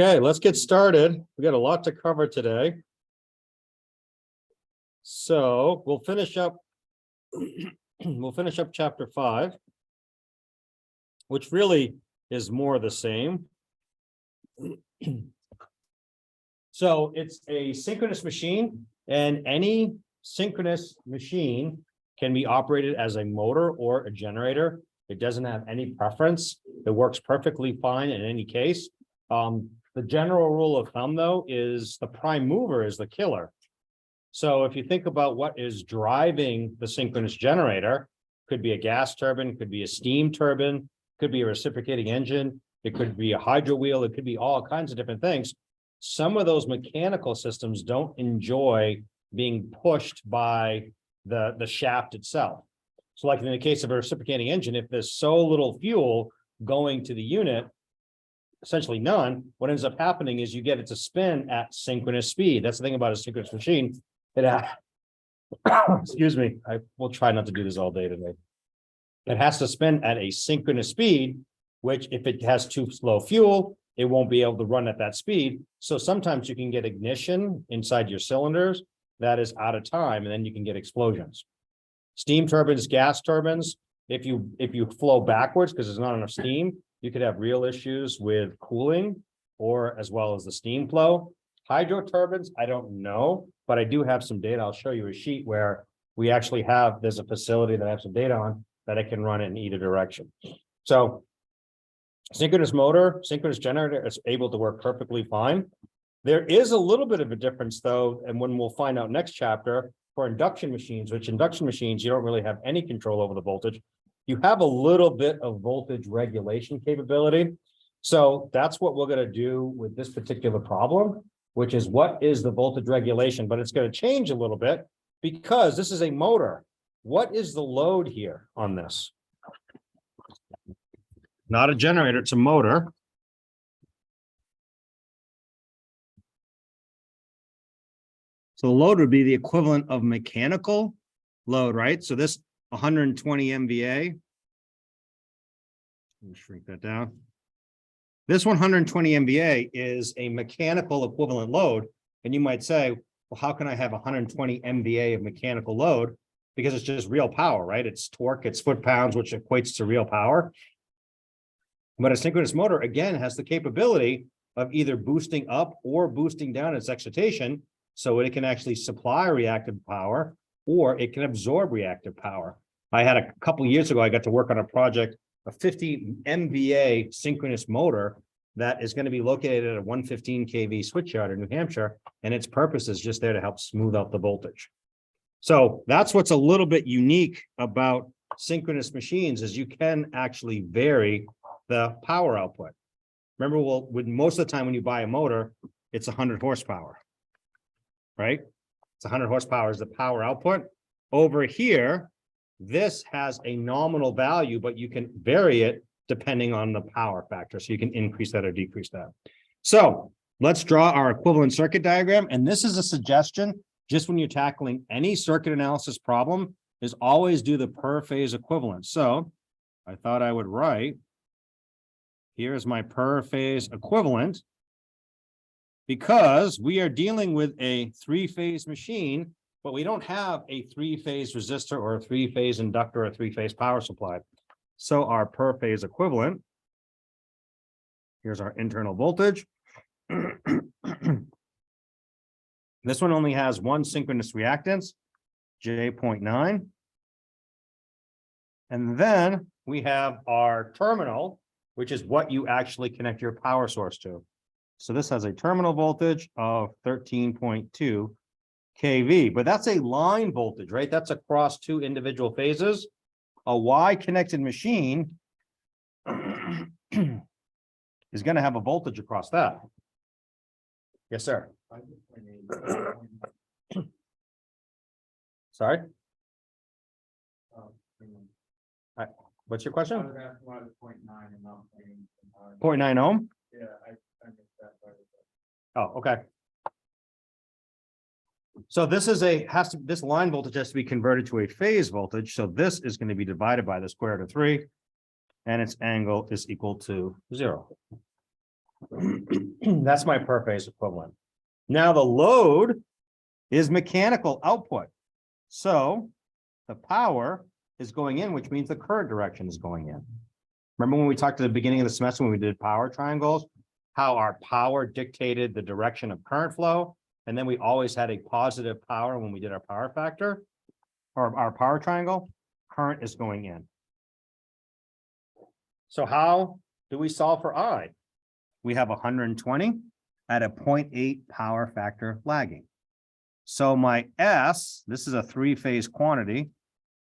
Okay, let's get started. We got a lot to cover today. So we'll finish up chapter 5, which really is more the same. So it's a synchronous machine, and any synchronous machine can be operated as a motor or a generator. It doesn't have any preference. It works perfectly fine in any case. The general rule of thumb, though, is the prime mover is the killer. So if you think about what is driving the synchronous generator, could be a gas turbine, could be a steam turbine, could be a reciprocating engine, it could be a hydro wheel, it could be all kinds of different things. Some of those mechanical systems don't enjoy being pushed by the shaft itself. So like in the case of a reciprocating engine, if there's so little fuel going to the unit, essentially none, what ends up happening is you get it to spin at synchronous speed. That's the thing about a synchronous machine. Excuse me, I will try not to do this all day today. It has to spin at a synchronous speed, which if it has too slow fuel, it won't be able to run at that speed. So sometimes you can get ignition inside your cylinders that is out of time, and then you can get explosions. Steam turbines, gas turbines, if you flow backwards because there's not enough steam, you could have real issues with cooling or as well as the steam flow. Hydro turbines, I don't know, but I do have some data. I'll show you a sheet where we actually have, there's a facility that I have some data on that I can run it in either direction. So synchronous motor, synchronous generator is able to work perfectly fine. There is a little bit of a difference though, and when we'll find out next chapter for induction machines, which induction machines, you don't really have any control over the voltage. You have a little bit of voltage regulation capability. So that's what we're going to do with this particular problem, which is what is the voltage regulation, but it's going to change a little bit because this is a motor. What is the load here on this? Not a generator, it's a motor. So the load would be the equivalent of mechanical load, right? So this 120 MVA. Let me shrink that down. This 120 MVA is a mechanical equivalent load. And you might say, well, how can I have 120 MVA of mechanical load? Because it's just real power, right? It's torque, it's foot-pounds, which equates to real power. But a synchronous motor, again, has the capability of either boosting up or boosting down its excitation so it can actually supply reactive power or it can absorb reactive power. I had a couple of years ago, I got to work on a project, a 50 MVA synchronous motor that is going to be located at a 115 kV switchyard in New Hampshire, and its purpose is just there to help smooth out the voltage. So that's what's a little bit unique about synchronous machines is you can actually vary the power output. Remember, with most of the time when you buy a motor, it's 100 horsepower, right? It's 100 horsepower is the power output. Over here, this has a nominal value, but you can vary it depending on the power factor. So you can increase that or decrease that. So let's draw our equivalent circuit diagram. And this is a suggestion, just when you're tackling any circuit analysis problem, is always do the per phase equivalent. So I thought I would write, here's my per phase equivalent, because we are dealing with a three-phase machine, but we don't have a three-phase resistor or a three-phase inductor or a three-phase power supply. So our per phase equivalent, here's our internal voltage. This one only has one synchronous reactance, J.9. And then we have our terminal, which is what you actually connect your power source to. So this has a terminal voltage of 13.2 kV, but that's a line voltage, right? That's across two individual phases. A Y-connected machine is going to have a voltage across that. Yes, sir. Sorry? What's your question? 0.9 ohm? Yeah, I missed that part. Oh, okay. So this is this line voltage has to be converted to a phase voltage. So this is going to be divided by the square root of 3, and its angle is equal to 0. That's my per phase equivalent. Now the load is mechanical output. So the power is going in, which means the current direction is going in. Remember when we talked at the beginning of the semester when we did power triangles, how our power dictated the direction of current flow, and then we always had a positive power when we did our power factor or our power triangle, current is going in. So how do we solve for I? We have 120 at a 0.8 power factor lagging. So my S, this is a three-phase quantity,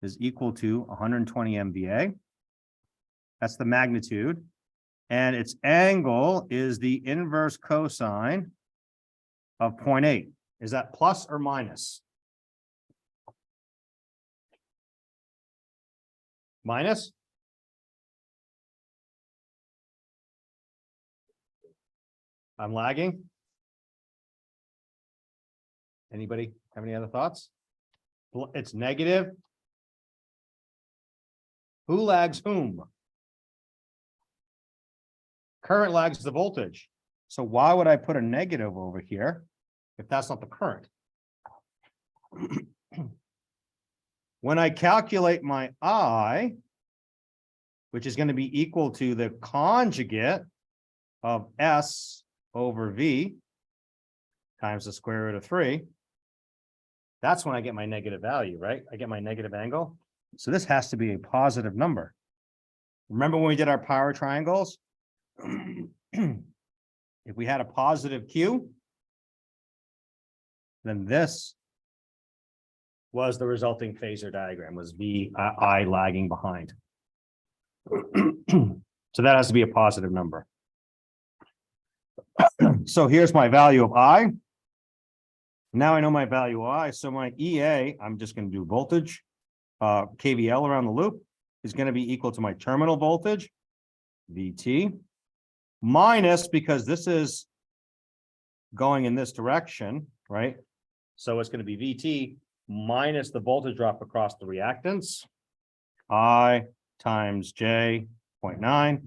is equal to 120 MVA. That's the magnitude. And its angle is the inverse cosine of 0.8. Is that plus or minus? Minus? I'm lagging. Anybody have any other thoughts? It's negative. Who lags whom? Current lags the voltage. So why would I put a negative over here if that's not the current? When I calculate my I, which is going to be equal to the conjugate of S over V times the square root of 3, that's when I get my negative value, right? I get my negative angle. So this has to be a positive number. Remember when we did our power triangles? If we had a positive Q, then this was the resulting phasor diagram, was I lagging behind. So that has to be a positive number. So here's my value of I. Now I know my value of I. So my EA, I'm just going to do voltage, KVL around the loop, is going to be equal to my terminal voltage, VT, minus, because this is going in this direction, right? So it's going to be VT minus the voltage drop across the reactance, I times J 0.9, and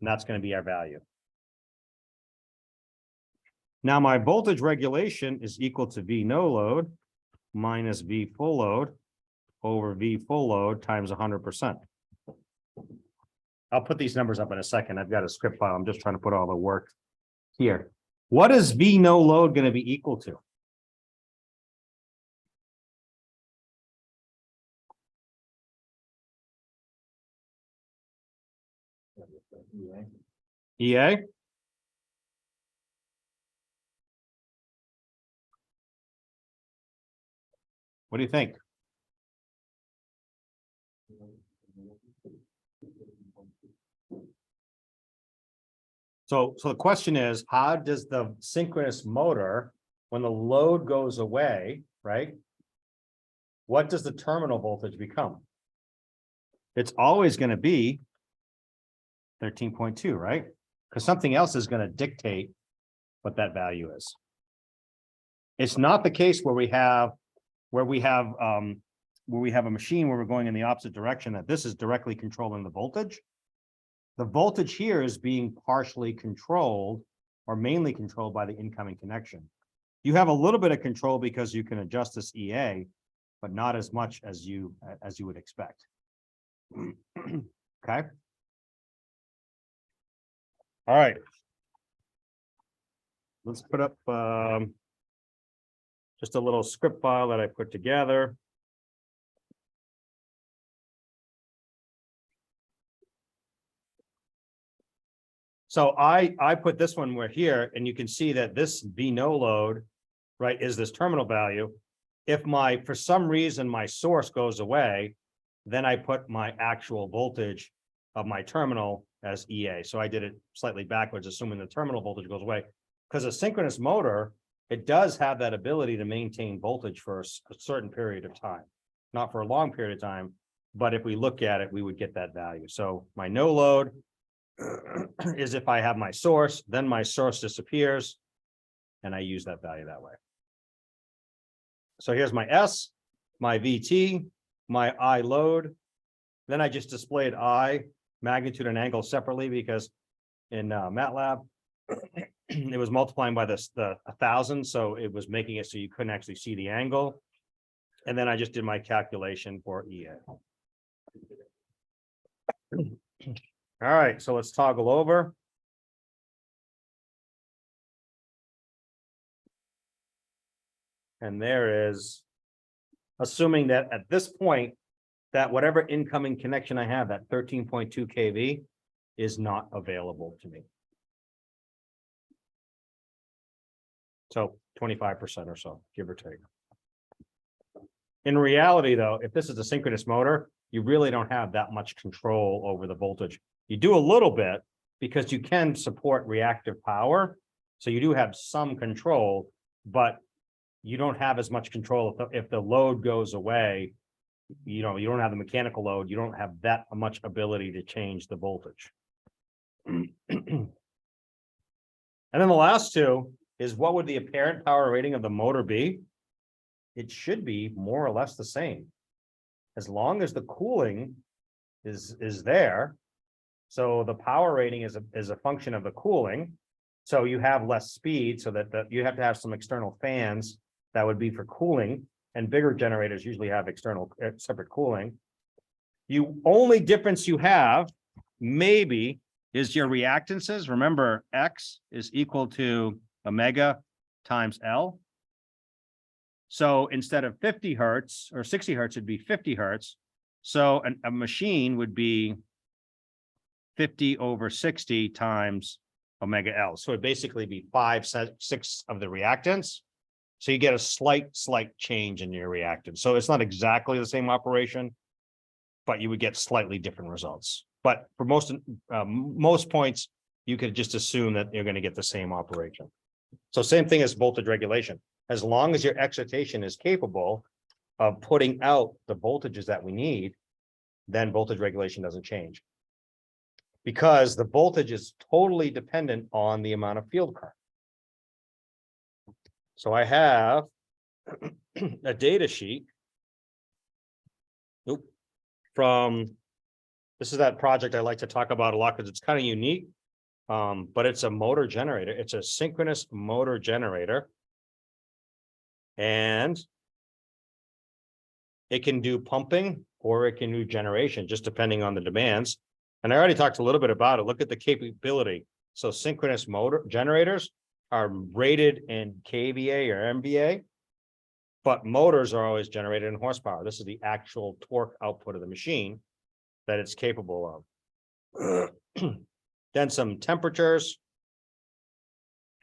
that's going to be our value. Now my voltage regulation is equal to V no load minus V full load over V full load times 100%. I'll put these numbers up in a second. I've got a script file. I'm just trying to put all the work here. What is V no load going to be equal to? EA? What do you think? So the question is, how does the synchronous motor, when the load goes away, right? What does the terminal voltage become? It's always going to be 13.2, right? Because something else is going to dictate what that value is. It's not the case where we have a machine where we're going in the opposite direction, that this is directly controlling the voltage. The voltage here is being partially controlled or mainly controlled by the incoming connection. You have a little bit of control because you can adjust this EA, but not as much as you would expect. Okay. All right. Let's put up just a little script file that I put together. So I put this one where here, and you can see that this V no load, right, is this terminal value. If for some reason my source goes away, then I put my actual voltage of my terminal as EA. So I did it slightly backwards, assuming the terminal voltage goes away. Because a synchronous motor, it does have that ability to maintain voltage for a certain period of time. Not for a long period of time, but if we look at it, we would get that value. So my no load is if I have my source, then my source disappears, and I use that value that way. So here's my S, my VT, my I load. Then I just displayed I, magnitude and angle separately because MATLAB. It was multiplying by the 1,000, so it was making it so you couldn't actually see the angle. And then I just did my calculation for EA. All right, so let's toggle over. And there is, assuming that at this point, that whatever incoming connection I have, that 13.2 kV, is not available to me. So 25% or so, give or take. In reality, though, if this is a synchronous motor, you really don't have that much control over the voltage. You do a little bit because you can support reactive power. So you do have some control, but you don't have as much control if the load goes away. You know, you don't have the mechanical load. You don't have that much ability to change the voltage. And then the last two is, what would the apparent power rating of the motor be? It should be more or less the same, as long as the cooling is there. So the power rating is a function of the cooling. So you have less speed, so that you have to have some external fans that would be for cooling, and bigger generators usually have external separate cooling. You only difference you have maybe is your reactances. Remember, X is equal to omega times L. So instead of 50 hertz or 60 hertz, it'd be 50 hertz. So a machine would be 50 over 60 times omega L. So it'd basically be 5/6 of the reactance. So you get a slight change in your reactance. So it's not exactly the same operation, but you would get slightly different results. But for most points, you could just assume that you're going to get the same operation. So same thing as voltage regulation. As long as your excitation is capable of putting out the voltages that we need, then voltage regulation doesn't change. Because the voltage is totally dependent on the amount of field current. So I have a data sheet. From, this is that project I like to talk about a lot because it's kind of unique. But it's a motor generator. It's a synchronous motor generator. And it can do pumping or it can do generation, just depending on the demands. And I already talked a little bit about it. Look at the capability. So synchronous motor generators are rated in kVA or MVA, but motors are always generated in horsepower. This is the actual torque output of the machine that it's capable of. Then some temperatures.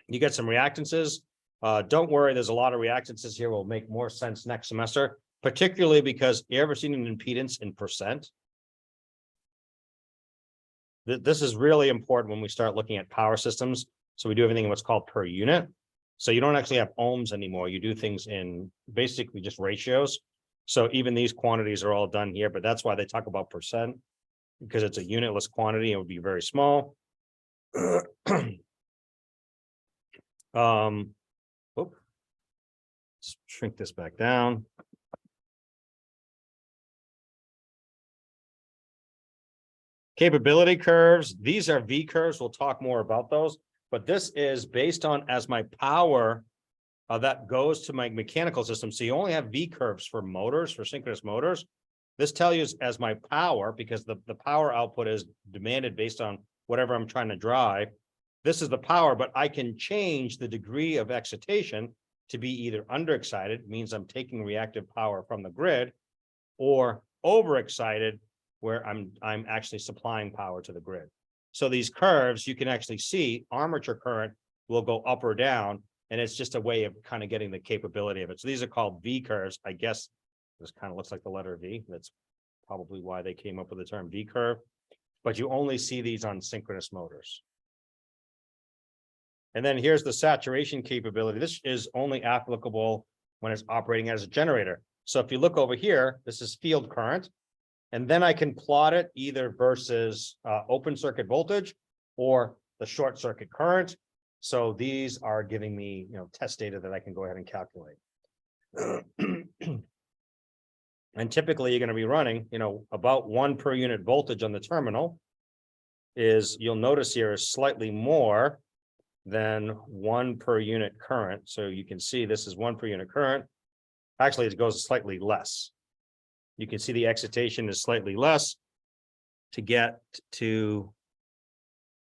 You get some reactances. Don't worry, there's a lot of reactances here. Will make more sense next semester, particularly because you ever seen an impedance in percent? This is really important when we start looking at power systems. So we do everything in what's called per unit. So you don't actually have ohms anymore. You do things in basically just ratios. So even these quantities are all done here, but that's why they talk about percent, because it's a unitless quantity. It would be very small. Let's shrink this back down. Capability curves. These are V curves. We'll talk more about those, but this is based on as my power that goes to my mechanical system. So you only have V curves for motors, for synchronous motors. This tells you as my power, because the power output is demanded based on whatever I'm trying to drive. This is the power, but I can change the degree of excitation to be either underexcited, means I'm taking reactive power from the grid, or overexcited, where I'm actually supplying power to the grid. So these curves, you can actually see armature current will go up or down, and it's just a way of kind of getting the capability of it. So these are called V curves. I guess this kind of looks like the letter V. That's probably why they came up with the term V curve, but you only see these on synchronous motors. And then here's the saturation capability. This is only applicable when it's operating as a generator. So if you look over here, this is field current. And then I can plot it either versus open circuit voltage or the short circuit current. So these are giving me, test data that I can go ahead and calculate. And typically you're going to be running, about 1 per unit voltage on the terminal. is you'll notice here is slightly more than 1 per unit current. So you can see this is 1 per unit current. Actually, it goes slightly less. You can see the excitation is slightly less to get to,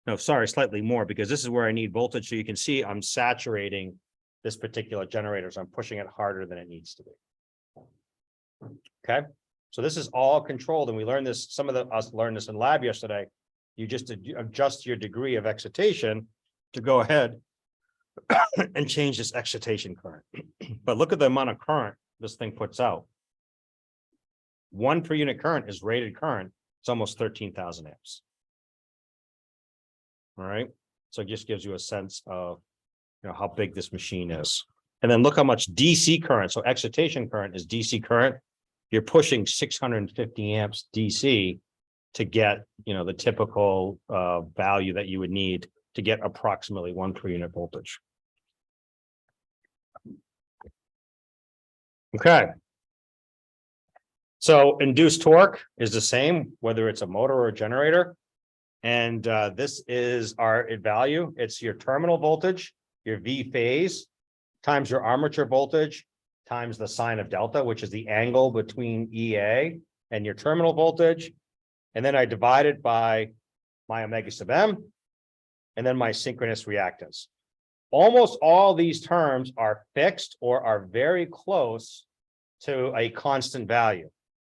no, sorry, slightly more, because this is where I need voltage. So you can see I'm saturating this particular generator. So I'm pushing it harder than it needs to be. Okay. So this is all controlled. And we learned this, us learned this in lab yesterday. You just adjust your degree of excitation to go ahead and change this excitation current. But look at the amount of current this thing puts out. 1 per unit current is rated current. It's almost 13,000 amps. All right. So it just gives you a sense of, how big this machine is. And then look how much DC current. So excitation current is DC current. You're pushing 650 amps DC to get, the typical value that you would need to get approximately 1 per unit voltage. Okay. So induced torque is the same, whether it's a motor or a generator. And this is our value. It's your terminal voltage, your V phase, times your armature voltage, times the sine of delta, which is the angle between EA and your terminal voltage. And then I divide it by my omega sub m, and then my synchronous reactance. Almost all these terms are fixed or are very close to a constant value.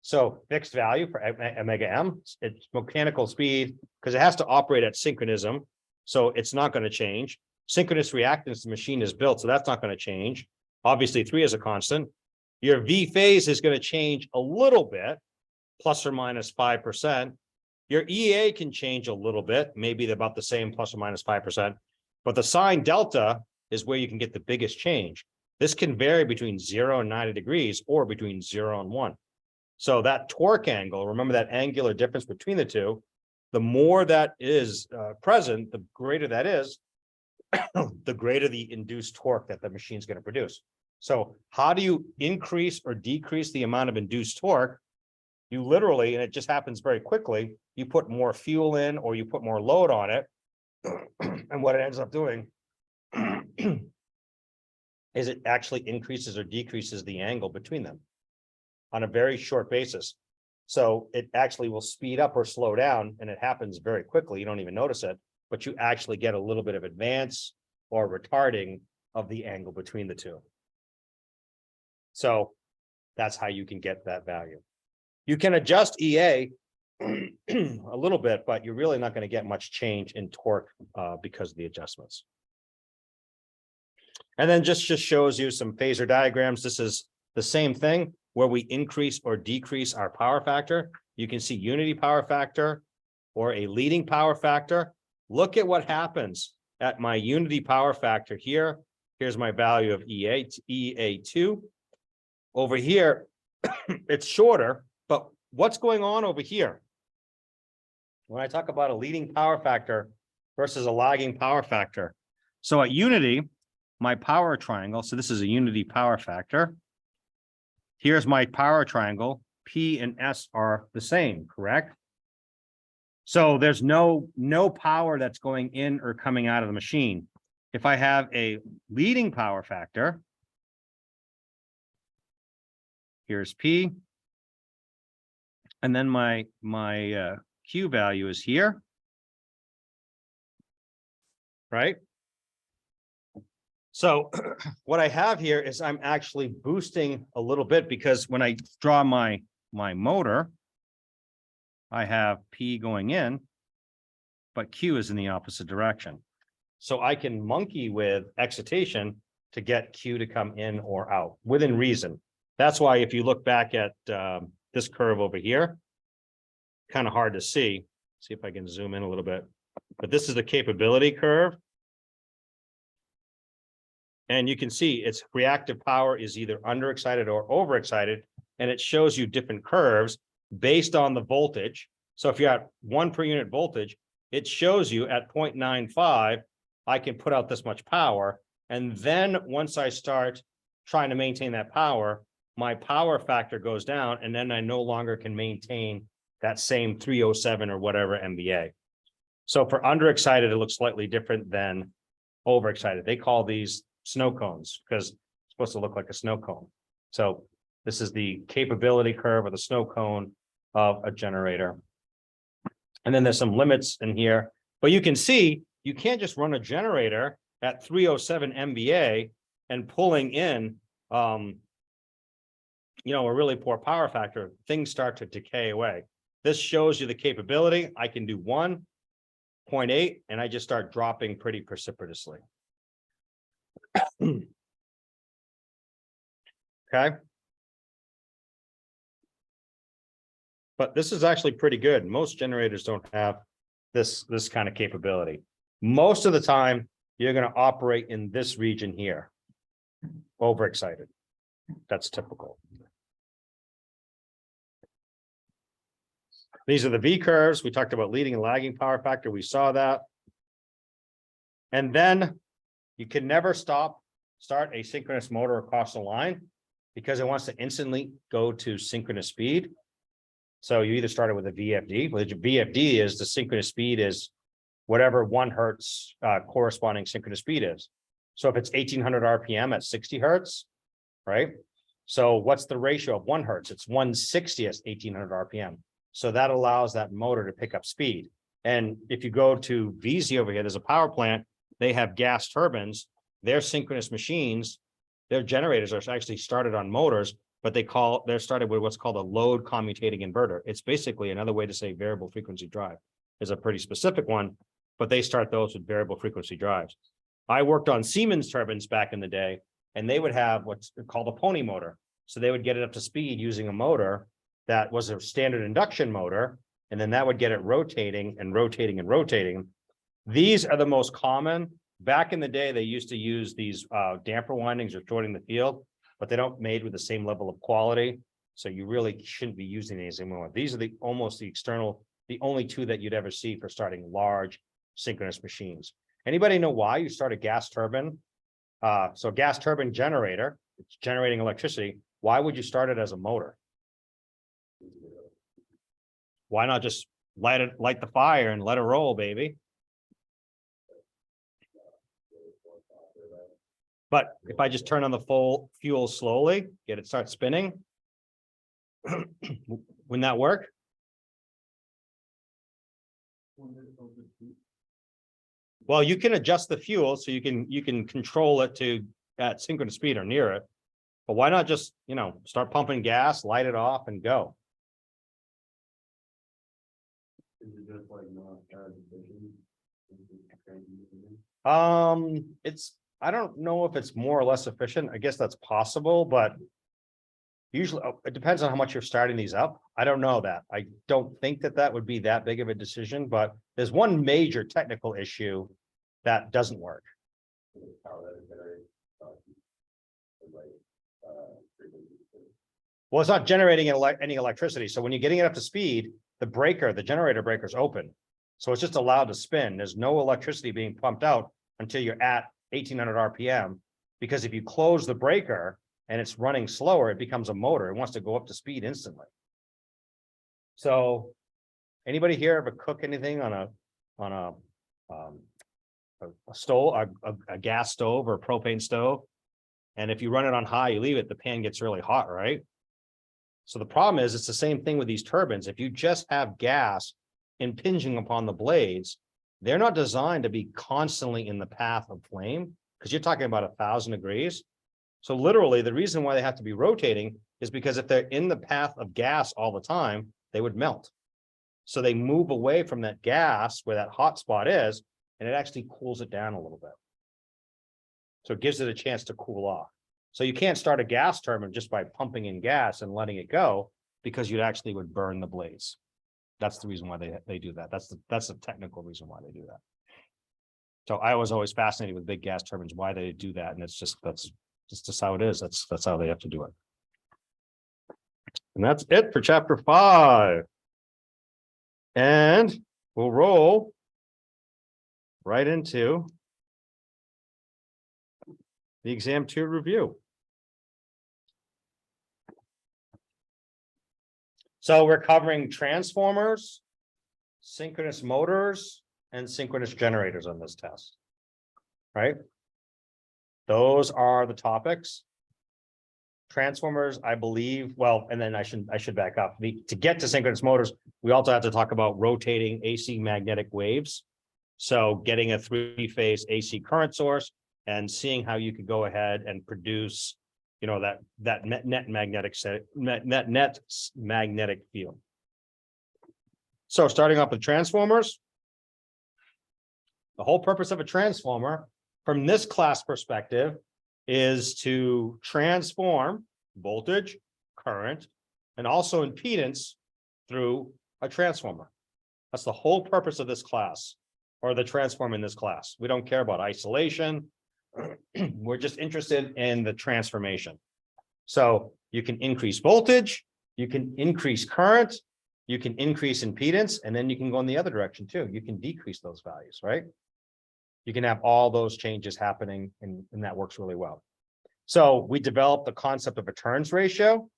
So fixed value for omega m, it's mechanical speed, because it has to operate at synchronism. So it's not going to change. Synchronous reactance, the machine is built, so that's not going to change. Obviously, 3 is a constant. Your V phase is going to change a little bit, plus or minus 5%. Your EA can change a little bit, maybe they're about the same, plus or minus 5%. But the sine delta is where you can get the biggest change. This can vary between 0 and 90 degrees or between 0 and 1. So that torque angle, remember that angular difference between the two, the more that is present, the greater that is, the greater the induced torque that the machine's going to produce. So how do you increase or decrease the amount of induced torque? You literally, and it just happens very quickly, you put more fuel in or you put more load on it. And what it ends up doing is it actually increases or decreases the angle between them on a very short basis. So it actually will speed up or slow down, and it happens very quickly. You don't even notice it, but you actually get a little bit of advance or retarding of the angle between the two. So that's how you can get that value. You can adjust EA a little bit, but you're really not going to get much change in torque because of the adjustments. And then just shows you some phasor diagrams. This is the same thing where we increase or decrease our power factor. You can see unity power factor or a leading power factor. Look at what happens at my unity power factor here. Here's my value of EA2. Over here, it's shorter, but what's going on over here? When I talk about a leading power factor versus a lagging power factor. So at unity, my power triangle, so this is a unity power factor. Here's my power triangle. P and S are the same, correct? So there's no power that's going in or coming out of the machine. If I have a leading power factor, here's P, and then my Q value is here, right? So what I have here is I'm actually boosting a little bit, because when I draw my motor, I have P going in, but Q is in the opposite direction. So I can monkey with excitation to get Q to come in or out within reason. That's why if you look back at this curve over here, kind of hard to see. See if I can zoom in a little bit. But this is the capability curve. And you can see its reactive power is either underexcited or overexcited, and it shows you different curves based on the voltage. So if you're at 1 per unit voltage, it shows you at 0.95, I can put out this much power. And then once I start trying to maintain that power, my power factor goes down, and then I no longer can maintain that same 307 or whatever MVA. So for underexcited, it looks slightly different than overexcited. They call these snow cones because it's supposed to look like a snow cone. So this is the capability curve of the snow cone of a generator. And then there's some limits in here, but you can see you can't just run a generator at 307 MVA and pulling in, a really poor power factor. Things start to decay away. This shows you the capability. I can do 1.8 and I just start dropping pretty precipitously. Okay. But this is actually pretty good. Most generators don't have this kind of capability. Most of the time, you're going to operate in this region here. Overexcited. That's typical. These are the V curves. We talked about leading and lagging power factor. We saw that. And then you can never start a synchronous motor across the line because it wants to instantly go to synchronous speed. So you either started with a VFD, which VFD is the synchronous speed is whatever 1 hertz corresponding synchronous speed is. So if it's 1800 RPM at 60 hertz, right? So what's the ratio of 1 hertz? It's 1/60th 1800 RPM. So that allows that motor to pick up speed. And if you go to VZ over here, there's a power plant. They have gas turbines. Their synchronous machines, their generators are actually started on motors, but they're started with what's called a load commutating inverter. It's basically another way to say variable frequency drive. Is a pretty specific one, but they start those with variable frequency drives. I worked on Siemens turbines back in the day, and they would have what's called a pony motor. So they would get it up to speed using a motor that was a standard induction motor, and then that would get it rotating and rotating and rotating. These are the most common. Back in the day, they used to use these damper windings or shorting the field, but they don't made with the same level of quality. So you really shouldn't be using these anymore. These are the only two that you'd ever see for starting large synchronous machines. Anybody know why you start a gas turbine? So gas turbine generator, it's generating electricity. Why would you start it as a motor? Why not just light the fire and let it roll, baby? But if I just turn on the full fuel slowly, get it start spinning, wouldn't that work? Well, you can adjust the fuel so you can control it to at synchronous speed or near it. But why not just, start pumping gas, light it off and go? I don't know if it's more or less efficient. I guess that's possible, but usually it depends on how much you're starting these up. I don't know that. I don't think that would be that big of a decision, but there's one major technical issue that doesn't work. Well, it's not generating any electricity. So when you're getting it up to speed, the generator breaker is open. So it's just allowed to spin. There's no electricity being pumped out until you're at 1800 RPM, because if you close the breaker and it's running slower, it becomes a motor. It wants to go up to speed instantly. So anybody here ever cook anything on a stove, a gas stove or a propane stove? And if you run it on high, you leave it, the pan gets really hot, right? So the problem is it's the same thing with these turbines. If you just have gas impinging upon the blades, they're not designed to be constantly in the path of flame, because you're talking about 1,000 degrees. So literally the reason why they have to be rotating is because if they're in the path of gas all the time, they would melt. So they move away from that gas where that hot spot is, and it actually cools it down a little bit. So it gives it a chance to cool off. So you can't start a gas turbine just by pumping in gas and letting it go, because you'd actually would burn the blades. That's the reason why they do that. That's the technical reason why they do that. So I was always fascinated with big gas turbines, why they do that. And that's just how it is. That's how they have to do it. And that's it for chapter 5. And we'll roll right into the exam 2 review. So we're covering transformers, synchronous motors, and synchronous generators on this test. Right? Those are the topics. Transformers, I believe, well, and then I should back up. To get to synchronous motors, we also have to talk about rotating AC magnetic waves. So getting a 3-phase AC current source and seeing how you could go ahead and produce, you know, that net magnetic field. So starting off with transformers, the whole purpose of a transformer from this class perspective is to transform voltage, current, and also impedance through a transformer. That's the whole purpose of this class, or the transform in this class. We don't care about isolation. We're just interested in the transformation. So you can increase voltage, you can increase current, you can increase impedance, and then you can go in the other direction too. You can decrease those values, right? You can have all those changes happening, and that works really well. So we developed the concept of a turns ratio,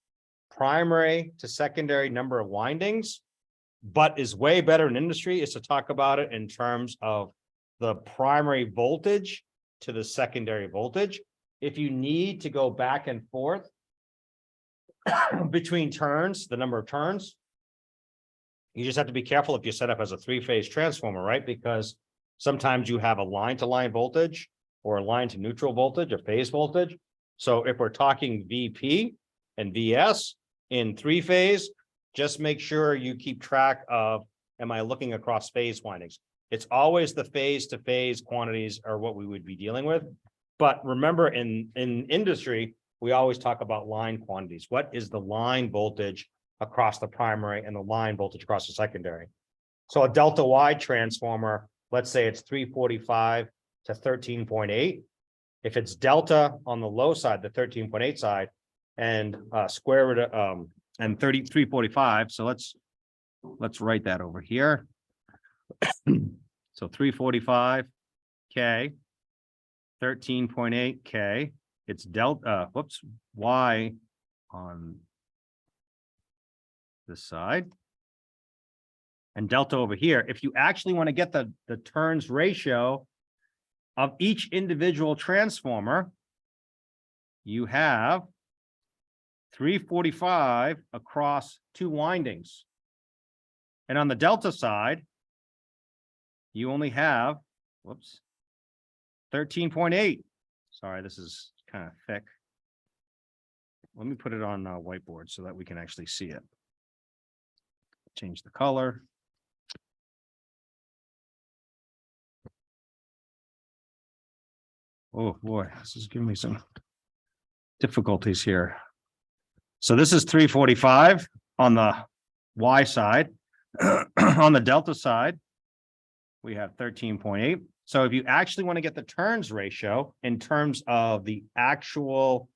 primary to secondary number of windings, but is way better in industry is to talk about it in terms of the primary voltage to the secondary voltage. If you need to go back and forth between turns, the number of turns, you just have to be careful if you set up as a 3-phase transformer, right? Because sometimes you have a line to line voltage or a line to neutral voltage, a phase voltage. So if we're talking VP and VS in 3-phase, just make sure you keep track of, am I looking across phase windings? It's always the phase to phase quantities are what we would be dealing with. But remember, in industry, we always talk about line quantities. What is the line voltage across the primary and the line voltage across the secondary? So a delta wide transformer, let's say it's 345 to 13.8. If it's delta on the low side, the 13.8 side, and square root of and 345. So let's write that over here. So 345 K, 13.8 K. It's delta, Y on this side. And delta over here. If you actually want to get the turns ratio of each individual transformer, you have 345 across 2 windings. And on the delta side, you only have, 13.8. Sorry, this is kind of thick. Let me put it on a whiteboard so that we can actually see it. Change the color. Oh boy, this is giving me some difficulties here. So this is 345 on the Y side. On the delta side, we have 13.8. So if you actually want to get the turns ratio in terms of the actual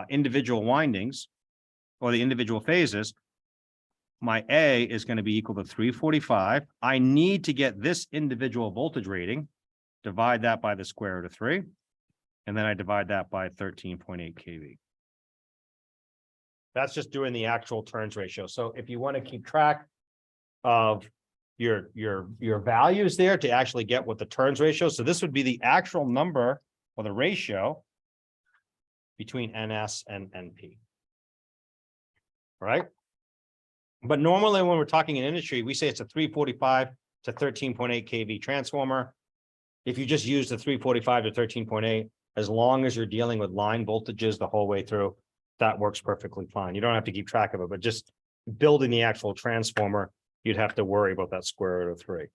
individual windings or the individual phases, my A is going to be equal to 345. I need to get this individual voltage rating, divide that by the square root of 3, and then I divide that by 13.8 kV. That's just doing the actual turns ratio. So if you want to keep track of your values there to actually get what the turns ratio, so this would be the actual number or the ratio between NS and NP. All right. But normally when we're talking in industry, we say it's a 345 to 13.8 kV transformer. If you just use the 345 to 13.8, as long as you're dealing with line voltages the whole way through, that works perfectly fine. You don't have to keep track of it, but just building the actual transformer, you'd have to worry about that square root of 3.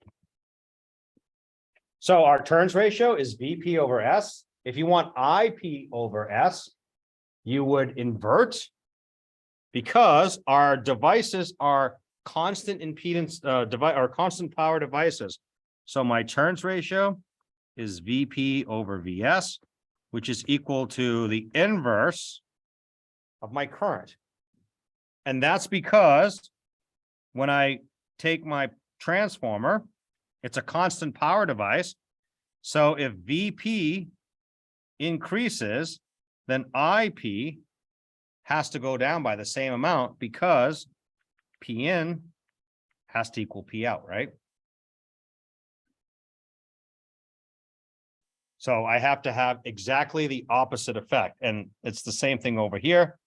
So our turns ratio is VP over S. If you want IP over S, you would invert, because our devices are constant impedance or constant power devices. So my turns ratio is VP over VS, which is equal to the inverse of my current. And that's because when I take my transformer, it's a constant power device. So if VP increases, then IP has to go down by the same amount, because P in has to equal P out, right? So I have to have exactly the opposite effect, and it's the same thing over here.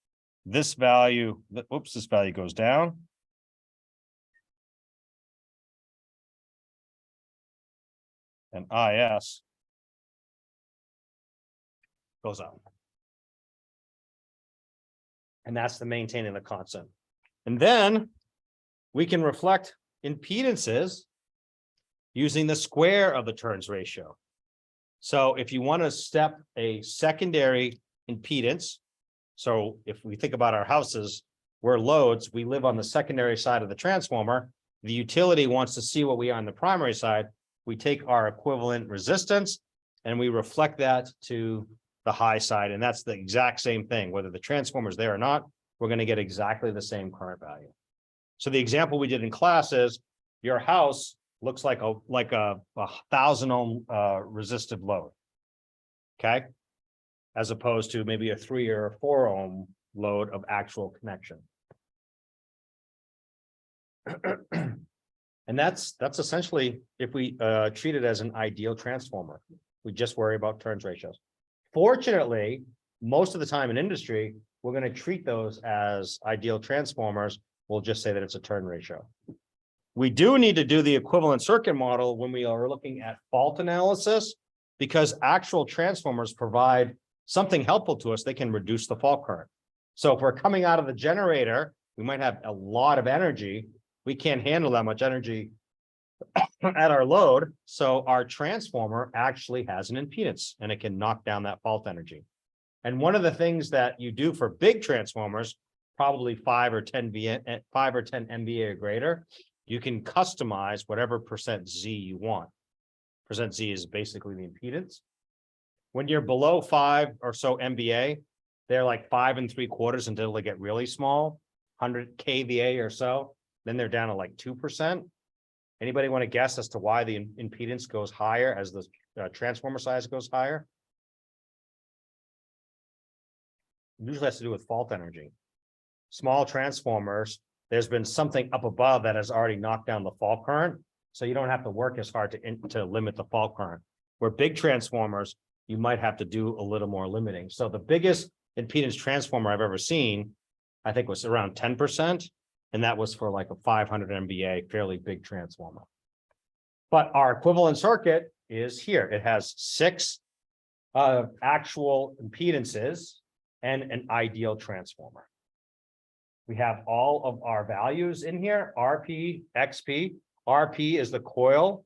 This value, oops, this value goes down. And IS goes up. And that's the maintaining the constant. And then we can reflect impedances using the square of the turns ratio. So if you want to step a secondary impedance, so if we think about our houses, we're loads, we live on the secondary side of the transformer. The utility wants to see what we are on the primary side. We take our equivalent resistance and we reflect that to the high side. And that's the exact same thing, whether the transformer is there or not, we're going to get exactly the same current value. So the example we did in class is your house looks like a 1,000 ohm resistive load. Okay. As opposed to maybe a 3 or a 4 ohm load of actual connection. And that's essentially if we treat it as an ideal transformer. We just worry about turns ratios. Fortunately, most of the time in industry, we're going to treat those as ideal transformers. We'll just say that it's a turn ratio. We do need to do the equivalent circuit model when we are looking at fault analysis, because actual transformers provide something helpful to us. They can reduce the fault current. So if we're coming out of the generator, we might have a lot of energy. We can't handle that much energy at our load. So our transformer actually has an impedance and it can knock down that fault energy. And one of the things that you do for big transformers, probably 5 or 10 MVA or greater, you can customize whatever percent Z you want. Percent Z is basically the impedance. When you're below 5 or so MVA, they're like 5 3/4 until they get really small, 100 kVA or so. Then they're down to like 2%. Anybody want to guess as to why the impedance goes higher as the transformer size goes higher? It usually has to do with fault energy. Small transformers, there's been something up above that has already knocked down the fault current. So you don't have to work as hard to limit the fault current. Where big transformers, you might have to do a little more limiting. So the biggest impedance transformer I've ever seen, I think was around 10%. And that was for like a 500 MVA, fairly big transformer. But our equivalent circuit is here. It has 6 actual impedances and an ideal transformer. We have all of our values in here, RP, XP. RP is the coil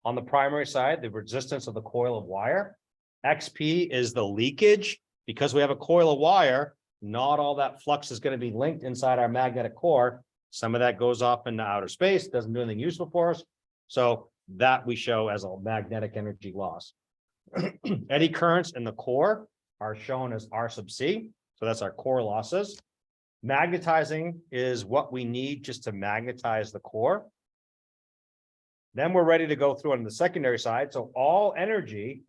on the primary side, the resistance of the coil of wire. XP is the leakage. Because we have a coil of wire, not all that flux is going to be linked inside our magnetic core. Some of that goes off into outer space, doesn't do anything useful for us. So that we show as a magnetic energy loss. Eddy currents in the core are shown as R sub C. So that's our core losses. Magnetizing is what we need just to magnetize the core. Then we're ready to go through on the secondary side. So all energy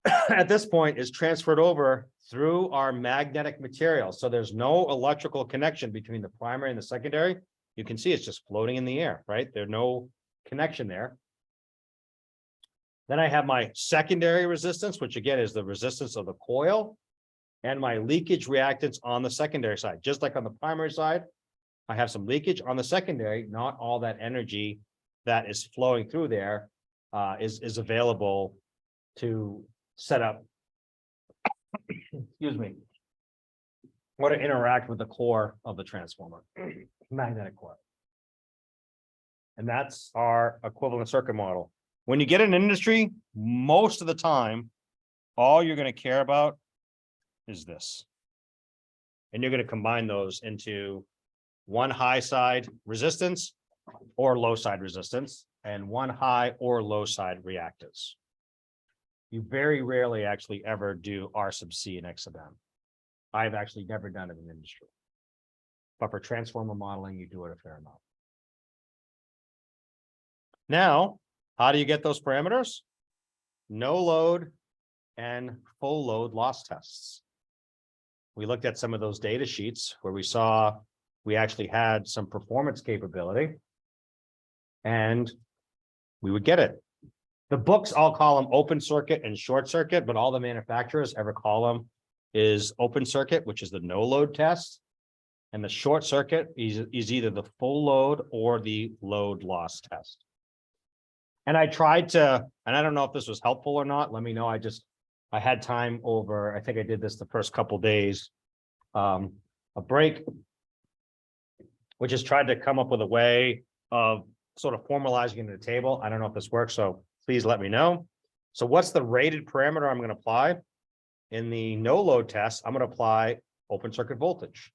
at this point is transferred over through our magnetic material. So there's no electrical connection between the primary and the secondary. You can see it's just floating in the air, right? There's no connection there. Then I have my secondary resistance, which again is the resistance of the coil, and my leakage reactance on the secondary side. Just like on the primary side, I have some leakage. On the secondary, not all that energy that is flowing through there is available to set up, excuse me, or to interact with the core of the transformer, magnetic core. And that's our equivalent circuit model. When you get in industry, most of the time, all you're going to care about is this. And you're going to combine those into one high side resistance or low side resistance and one high or low side reactance. You very rarely actually ever do R sub C and X sub M. I've actually never done it in industry. But for transformer modeling, you do it a fair amount. Now, how do you get those parameters? No load and full load loss tests. We looked at some of those data sheets where we saw we actually had some performance capability and we would get it. The books all call them open circuit and short circuit, but all the manufacturers ever call them is open circuit, which is the no load test. And the short circuit is either the full load or the load loss test. And I tried to, and I don't know if this was helpful or not. Let me know. I had time over, I think I did this the first couple days, a break, which is tried to come up with a way of sort of formalizing into the table. I don't know if this works, so please let me know. So what's the rated parameter I'm going to apply? In the no load test, I'm going to apply open circuit voltage.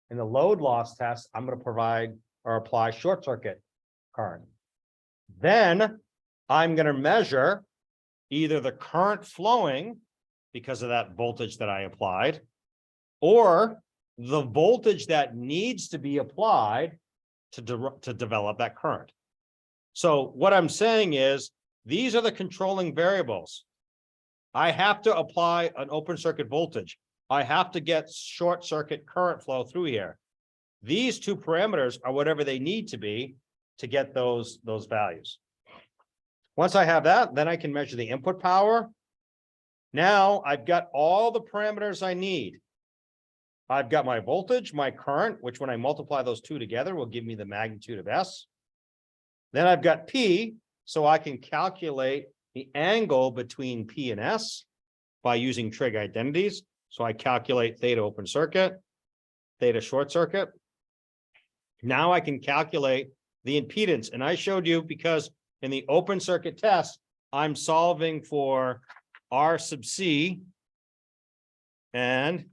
In the load loss test, I'm going to provide or apply short circuit current. Then I'm going to measure either the current flowing because of that voltage that I applied, or the voltage that needs to be applied to develop that current. So what I'm saying is these are the controlling variables. I have to apply an open circuit voltage. I have to get short circuit current flow through here. These two parameters are whatever they need to be to get those values. Once I have that, then I can measure the input power. Now I've got all the parameters I need. I've got my voltage, my current, which when I multiply those two together will give me the magnitude of S. Then I've got P, so I can calculate the angle between P and S by using trig identities. So I calculate theta open circuit, theta short circuit. Now I can calculate the impedance. And I showed you because in the open circuit test, I'm solving for R sub C and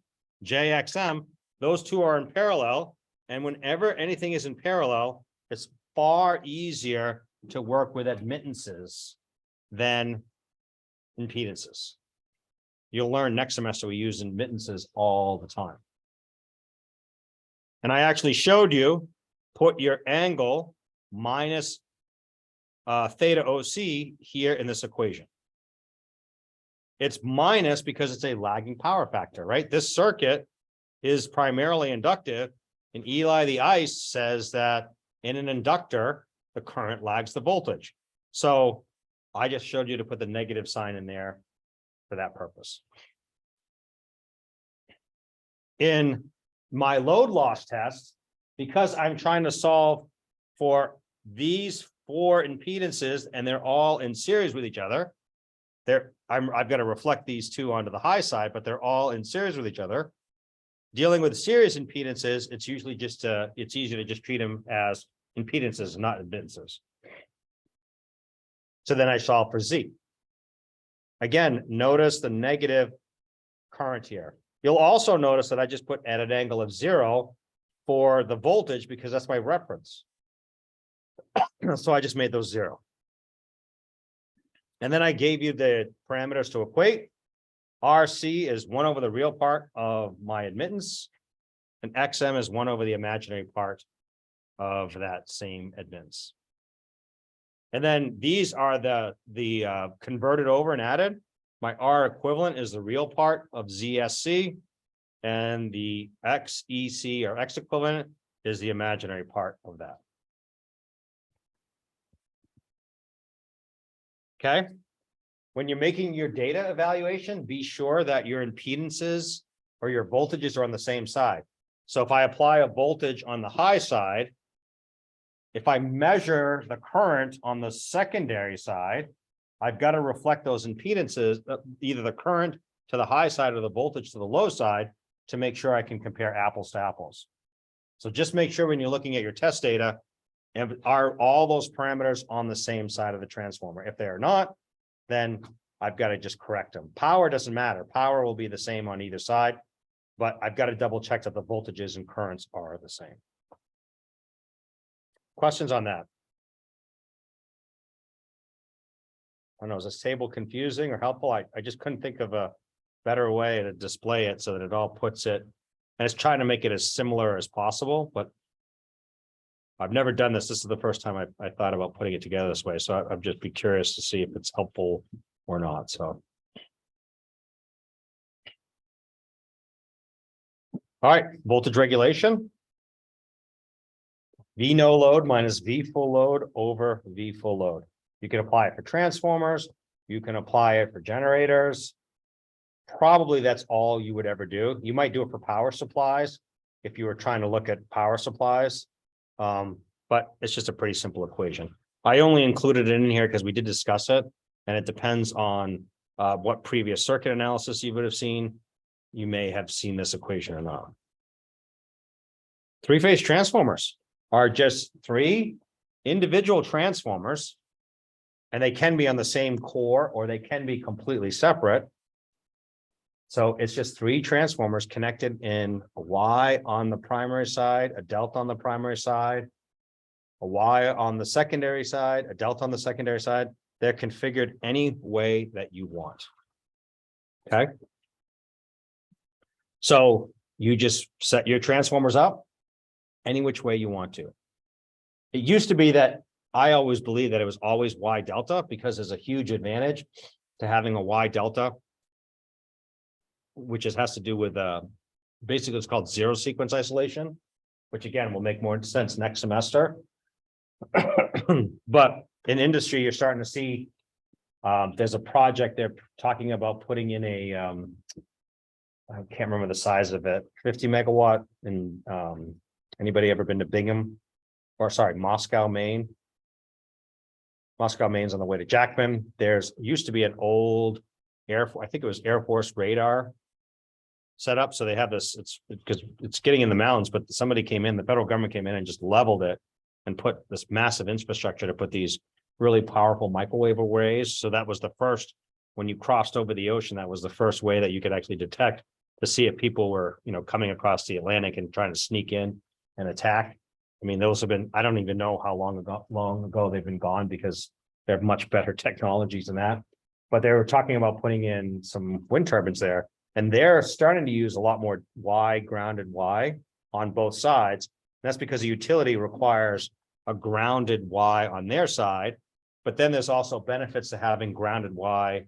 JXM. Those two are in parallel. And whenever anything is in parallel, it's far easier to work with admittances than impedances. You'll learn next semester we use admittances all the time. And I actually showed you put your angle minus theta OC here in this equation. It's minus because it's a lagging power factor, right? This circuit is primarily inductive, and Eli the Ice says that in an inductor, the current lags the voltage. So I just showed you to put the negative sign in there for that purpose. In my load loss test, because I'm trying to solve for these four impedances and they're all in series with each other, I've got to reflect these two onto the high side, but they're all in series with each other. Dealing with series impedances, it's usually just it's easier to just treat them as impedances, not admittances. So then I solve for Z. Again, notice the negative current here. You'll also notice that I just put at an angle of 0 for the voltage because that's my reference. So I just made those 0. And then I gave you the parameters to equate. RC is 1 over the real part of my admittance, and XM is 1 over the imaginary part of that same admittance. And then these are the converted over and added. My R equivalent is the real part of ZSC, and the XEC or X equivalent is the imaginary part of that. Okay. When you're making your data evaluation, be sure that your impedances or your voltages are on the same side. So if I apply a voltage on the high side, if I measure the current on the secondary side, I've got to reflect those impedances, either the current to the high side or the voltage to the low side, to make sure I can compare apples to apples. So just make sure when you're looking at your test data, are all those parameters on the same side of the transformer? If they are not, then I've got to just correct them. Power doesn't matter. Power will be the same on either side, but I've got to double check that the voltages and currents are the same. Questions on that? I don't know, is this table confusing or helpful? I just couldn't think of a better way to display it so that it all puts it, and it's trying to make it as similar as possible, but I've never done this. This is the first time I thought about putting it together this way. So I'd just be curious to see if it's helpful or not. So. All right, voltage regulation. V no load minus V full load over V full load. You can apply it for transformers. You can apply it for generators. Probably that's all you would ever do. You might do it for power supplies if you were trying to look at power supplies. But it's just a pretty simple equation. I only included it in here because we did discuss it, and it depends on what previous circuit analysis you would have seen. You may have seen this equation or not. Three-phase transformers are just three individual transformers, and they can be on the same core or they can be completely separate. So it's just three transformers connected in a Y on the primary side, a delta on the primary side, a Y on the secondary side, a delta on the secondary side. They're configured any way that you want. Okay. So you just set your transformers up any which way you want to. It used to be that I always believed that it was always Y delta because there's a huge advantage to having a Y delta, which has to do with basically it's called zero sequence isolation, which again will make more sense next semester. But in industry, you're starting to see there's a project they're talking about putting in a I can't remember the size of it, 50 megawatt. And anybody ever been to Bingham, or sorry, Moscow, Maine? Moscow, Maine's on the way to Jackman. There's used to be an old I think it was Air Force radar set up. So they have this, it's because it's getting in the mountains, but somebody came in, the federal government came in and just leveled it and put this massive infrastructure to put these really powerful microwave arrays. So that was the first, when you crossed over the ocean, that was the first way that you could actually detect to see if people were, coming across the Atlantic and trying to sneak in and attack. I mean, those have been, I don't even know how long ago they've been gone because they have much better technologies than that. But they were talking about putting in some wind turbines there, and they're starting to use a lot more grounded Y on both sides. And that's because the utility requires a grounded Y on their side, but then there's also benefits to having grounded Y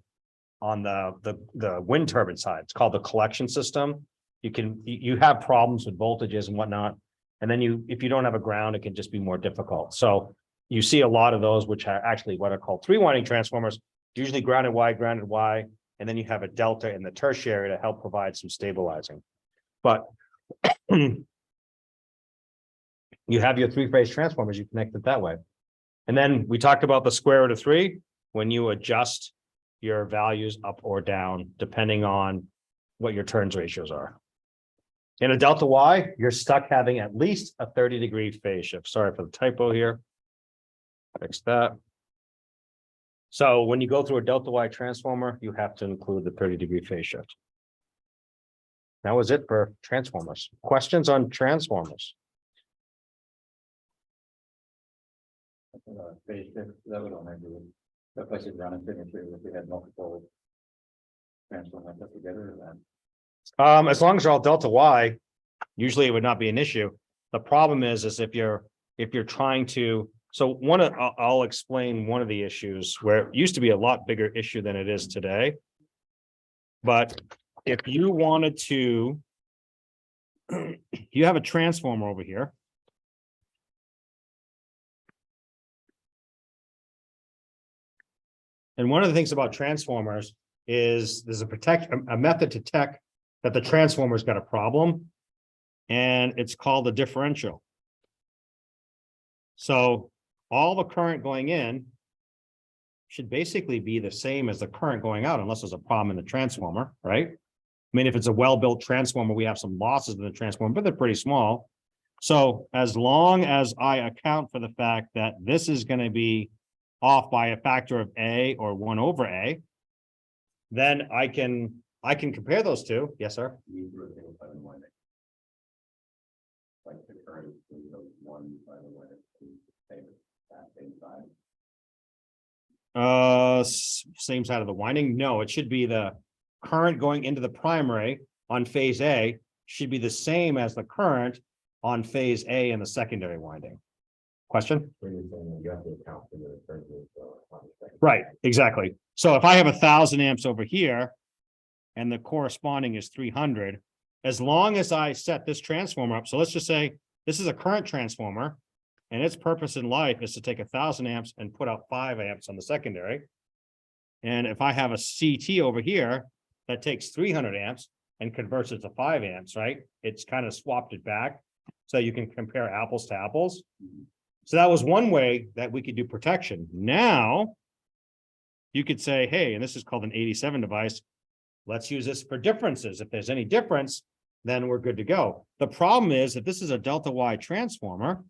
on the wind turbine side. It's called the collection system. You have problems with voltages and whatnot, and then if you don't have a ground, it can just be more difficult. So you see a lot of those, which are actually what are called three winding transformers, usually grounded Y, and then you have a delta in the tertiary to help provide some stabilizing. But you have your three-phase transformers, you connect it that way. And then we talked about the square root of 3 when you adjust your values up or down, depending on what your turns ratios are. In a delta Y, you're stuck having at least a 30-degree phase shift. Sorry for the typo here. Fix that. So when you go through a delta Y transformer, you have to include the 30-degree phase shift. That was it for transformers. Questions on transformers? Phase shift, that would only do that place is running signature if we had multiple transformers put together. Then As long as they're all delta Y, usually it would not be an issue. The problem is if you're trying to, so I'll explain one of the issues where it used to be a lot bigger issue than it is today. But if you wanted to, you have a transformer over here. And one of the things about transformers is there's a method to detect that the transformer's got a problem, and it's called a differential. So all the current going in should basically be the same as the current going out, unless there's a problem in the transformer, right? I mean, if it's a well-built transformer, we have some losses in the transformer, but they're pretty small. So as long as I account for the fact that this is going to be off by a factor of A or 1 over A, then I can compare those two. Yes, sir. like the current one by the way, same side. Same side of the winding. No, it should be the current going into the primary on phase A should be the same as the current on phase A in the secondary winding. Question? Right, exactly. So if I have 1,000 amps over here and the corresponding is 300, as long as I set this transformer up, so let's just say this is a current transformer And its purpose in life is to take 1,000 amps and put out 5 amps on the secondary. And if I have a CT over here that takes 300 amps and converts it to 5 amps, right? It's kind of swapped it back so you can compare apples to apples. So that was one way that we could do protection. Now, you could say, hey, and this is called an 87 device. Let's use this for differences. If there's any difference, then we're good to go. The problem is that this is a delta Y transformer.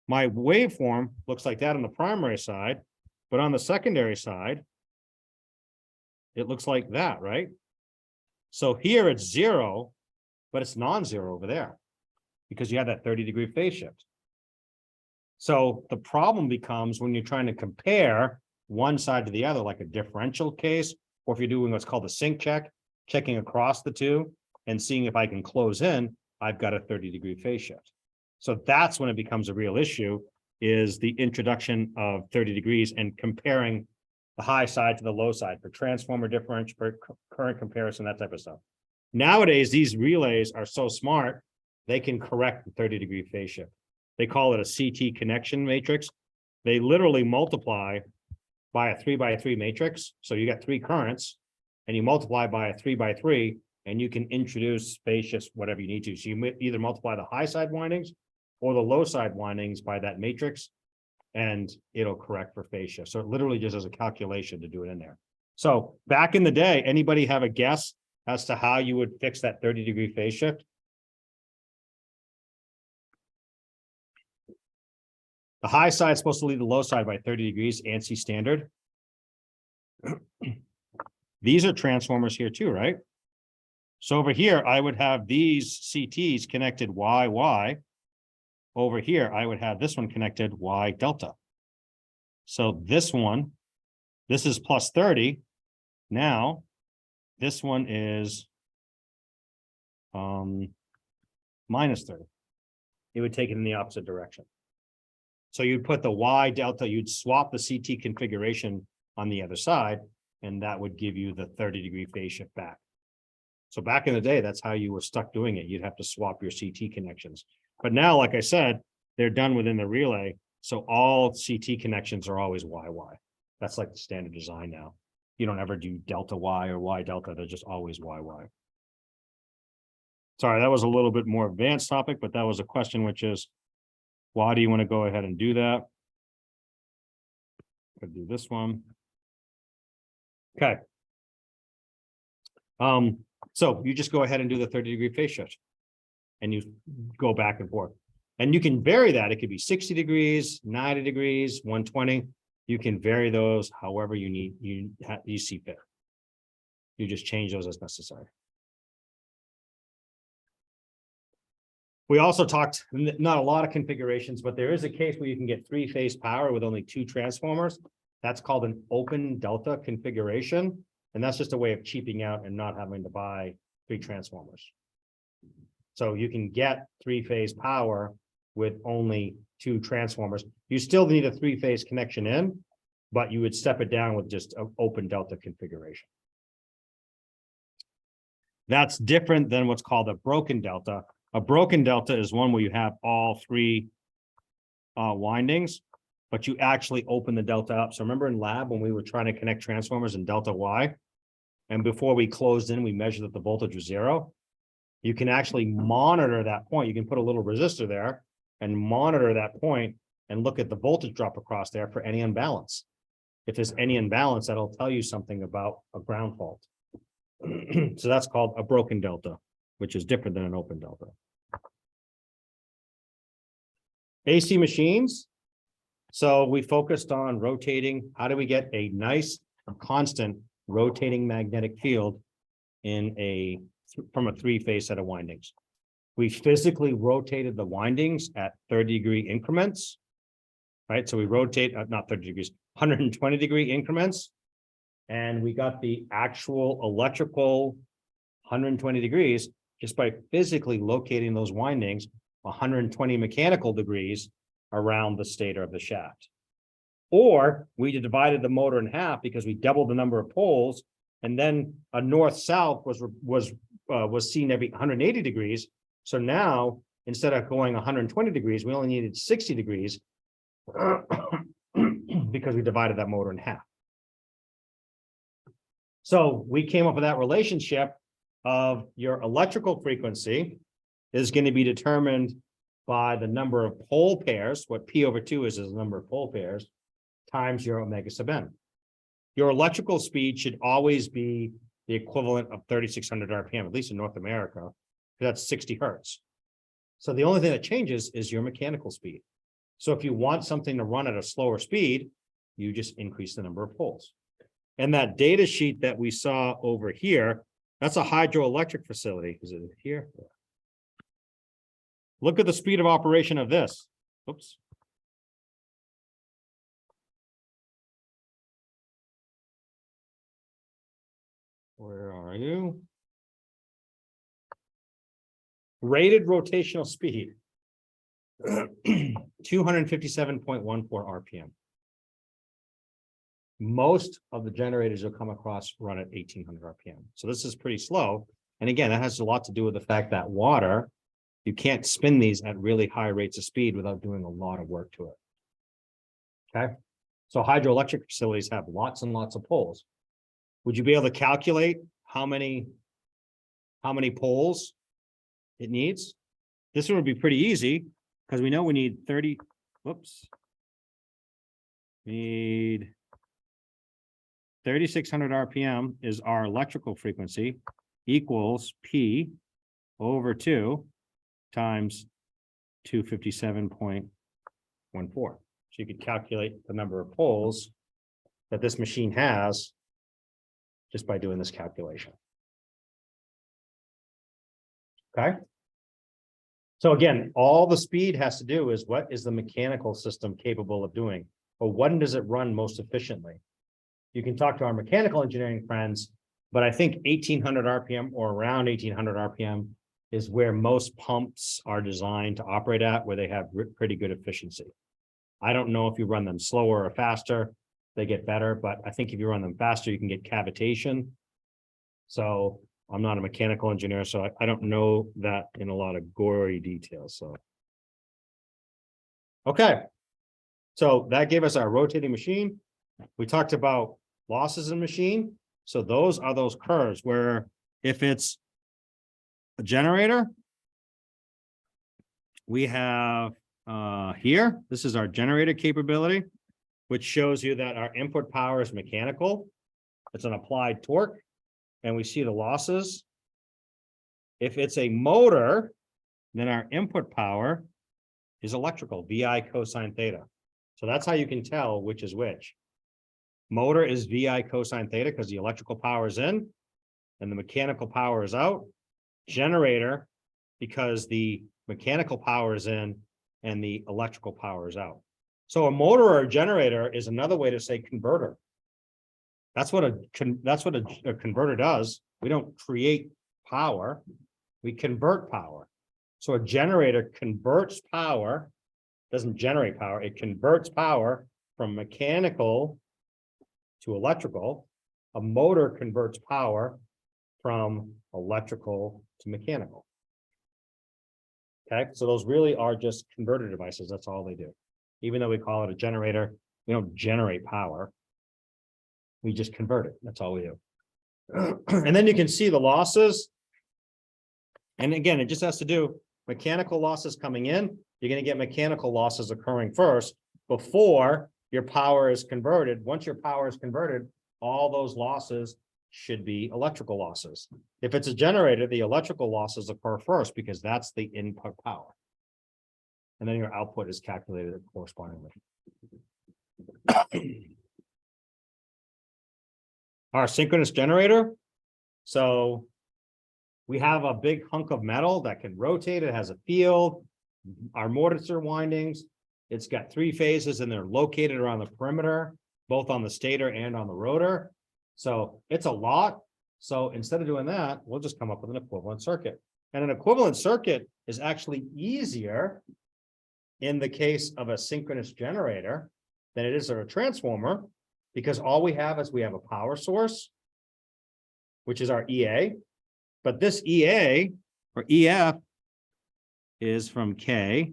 My waveform looks like that on the primary side, but on the secondary side, it looks like that, right? So here it's 0, but it's non-zero over there because you have that 30-degree phase shift. So the problem becomes when you're trying to compare one side to the other, like a differential case, or if you're doing what's called a sync check, checking across the two and seeing if I can close in, I've got a 30-degree phase shift. So that's when it becomes a real issue, is the introduction of 30 degrees and comparing the high side to the low side for transformer differential, for current comparison, that type of stuff. Nowadays, these relays are so smart, they can correct the 30-degree phase shift. They call it a CT connection matrix. They literally multiply by a 3x3 matrix. So you got 3 currents and you multiply by a 3x3 and you can introduce phase shifts, whatever you need to. So you either multiply the high side windings or the low side windings by that matrix, and it'll correct for phase shift. So it literally just has a calculation to do it in there. So back in the day, anybody have a guess as to how you would fix that 30-degree phase shift? The high side is supposed to lead the low side by 30 degrees, ANSI standard. These are transformers here too, right? So over here, I would have these CTs connected Y. Over here, I would have this one connected Y delta. So this one, this is plus 30. Now, this one is minus 30. It would take it in the opposite direction. So you'd put the Y delta, you'd swap the CT configuration on the other side, and that would give you the 30-degree phase shift back. So back in the day, that's how you were stuck doing it. You'd have to swap your CT connections. But now, like I said, they're done within the relay. So all CT connections are always YY. That's like the standard design now. You don't ever do delta Y or Y delta. They're just always YY. Sorry, that was a little bit more advanced topic, but that was a question, which is, why do you want to go ahead and do that? Could do this one. Okay. So you just go ahead and do the 30-degree phase shift and you go back and forth. And you can vary that. It could be 60 degrees, 90 degrees, 120. You can vary those however you need, you see fit. You just change those as necessary. We also talked, not a lot of configurations, but there is a case where you can get 3-phase power with only 2 transformers. That's called an open delta configuration. And that's just a way of cheaping out and not having to buy 3 transformers. So you can get 3-phase power with only 2 transformers. You still need a 3-phase connection in, but you would step it down with just an open delta configuration. That's different than what's called a broken delta. A broken delta is one where you have all 3 windings, but you actually open the delta up. So remember in lab when we were trying to connect transformers in delta Y, and before we closed in, we measured that the voltage was 0. You can actually monitor that point. You can put a little resistor there and monitor that point and look at the voltage drop across there for any imbalance. If there's any imbalance, that'll tell you something about a ground fault. So that's called a broken delta, which is different than an open delta. AC machines. So we focused on rotating. How do we get a nice, constant rotating magnetic field in from a 3-phase set of windings? We physically rotated the windings at 30-degree increments, right? So we rotate, not 30 degrees, 120-degree increments. And we got the actual electrical 120 degrees just by physically locating those windings 120 mechanical degrees around the stator of the shaft. Or we divided the motor in half because we doubled the number of poles, and then a north-south was seen every 180 degrees. So now instead of going 120 degrees, we only needed 60 degrees because we divided that motor in half. So we came up with that relationship of your electrical frequency is going to be determined by the number of pole pairs. What P over 2 is the number of pole pairs times your omega sub n. Your electrical speed should always be the equivalent of 3,600 RPM, at least in North America. That's 60 hertz. So the only thing that changes is your mechanical speed. So if you want something to run at a slower speed, you just increase the number of poles. And that data sheet that we saw over here, that's a hydroelectric facility. Is it here? Look at the speed of operation of this. Oops. Where are you? Rated rotational speed. 257.14 RPM. Most of the generators you'll come across run at 1,800 RPM. So this is pretty slow. And again, that has a lot to do with the fact that water, you can't spin these at really high rates of speed without doing a lot of work to it. Okay. So hydroelectric facilities have lots and lots of poles. Would you be able to calculate how many poles it needs? This one would be pretty easy because we know we need 30. Whoops. We need 3,600 RPM is our electrical frequency equals P over 2 times 257.14. So you could calculate the number of poles that this machine has just by doing this calculation. Okay. So again, all the speed has to do is what is the mechanical system capable of doing, or when does it run most efficiently? You can talk to our mechanical engineering friends, but I think 1,800 RPM or around 1,800 RPM is where most pumps are designed to operate at, where they have pretty good efficiency. I don't know if you run them slower or faster, they get better, but I think if you run them faster, you can get cavitation. So I'm not a mechanical engineer, so I don't know that in a lot of gory detail. So, okay. So that gave us our rotating machine. We talked about losses in machine. So those are those curves where if it's a generator, we have here, this is our generator capability, which shows you that our input power is mechanical. It's an applied torque, and we see the losses. If it's a motor, then our input power is electrical, VI cosine theta. So that's how you can tell which is which. Motor is VI cosine theta because the electrical power is in and the mechanical power is out. Generator, because the mechanical power is in and the electrical power is out. So a motor or a generator is another way to say converter. That's what a converter does. We don't create power, we convert power. So a generator converts power, doesn't generate power, it converts power from mechanical to electrical. A motor converts power from electrical to mechanical. Okay, so those really are just converter devices. That's all they do. Even though we call it a generator, we don't generate power. We just convert it. That's all we do. And then you can see the losses. And again, it just has to do mechanical losses coming in. You're going to get mechanical losses occurring first before your power is converted. Once your power is converted, all those losses should be electrical losses. If it's a generator, the electrical losses occur first because that's the input power. And then your output is calculated correspondingly. Our synchronous generator. So we have a big hunk of metal that can rotate. It has a field. Our mortiser windings. It's got 3 phases and they're located around the perimeter, both on the stator and on the rotor. So it's a lot. So instead of doing that, we'll just come up with an equivalent circuit. And an equivalent circuit is actually easier in the case of a synchronous generator than it is of a transformer, because all we have is we have a power source, which is our EA. But this EA or EF is from K.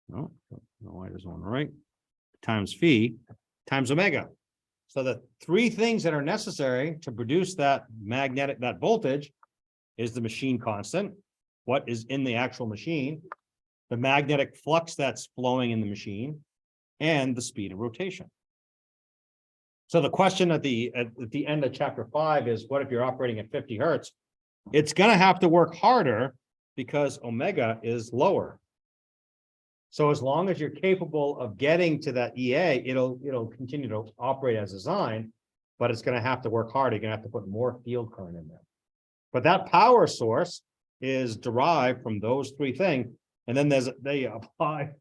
No, why there's one right, times phi times omega. So the three things that are necessary to produce that voltage is the machine constant, what is in the actual machine, the magnetic flux that's flowing in the machine, and the speed of rotation. So the question at the end of chapter 5 is, what if you're operating at 50 hertz? It's going to have to work harder because omega is lower. So as long as you're capable of getting to that EA, it'll continue to operate as designed, but it's going to have to work harder. You're going to have to put more field current in there. But that power source is derived from those three things. And then they apply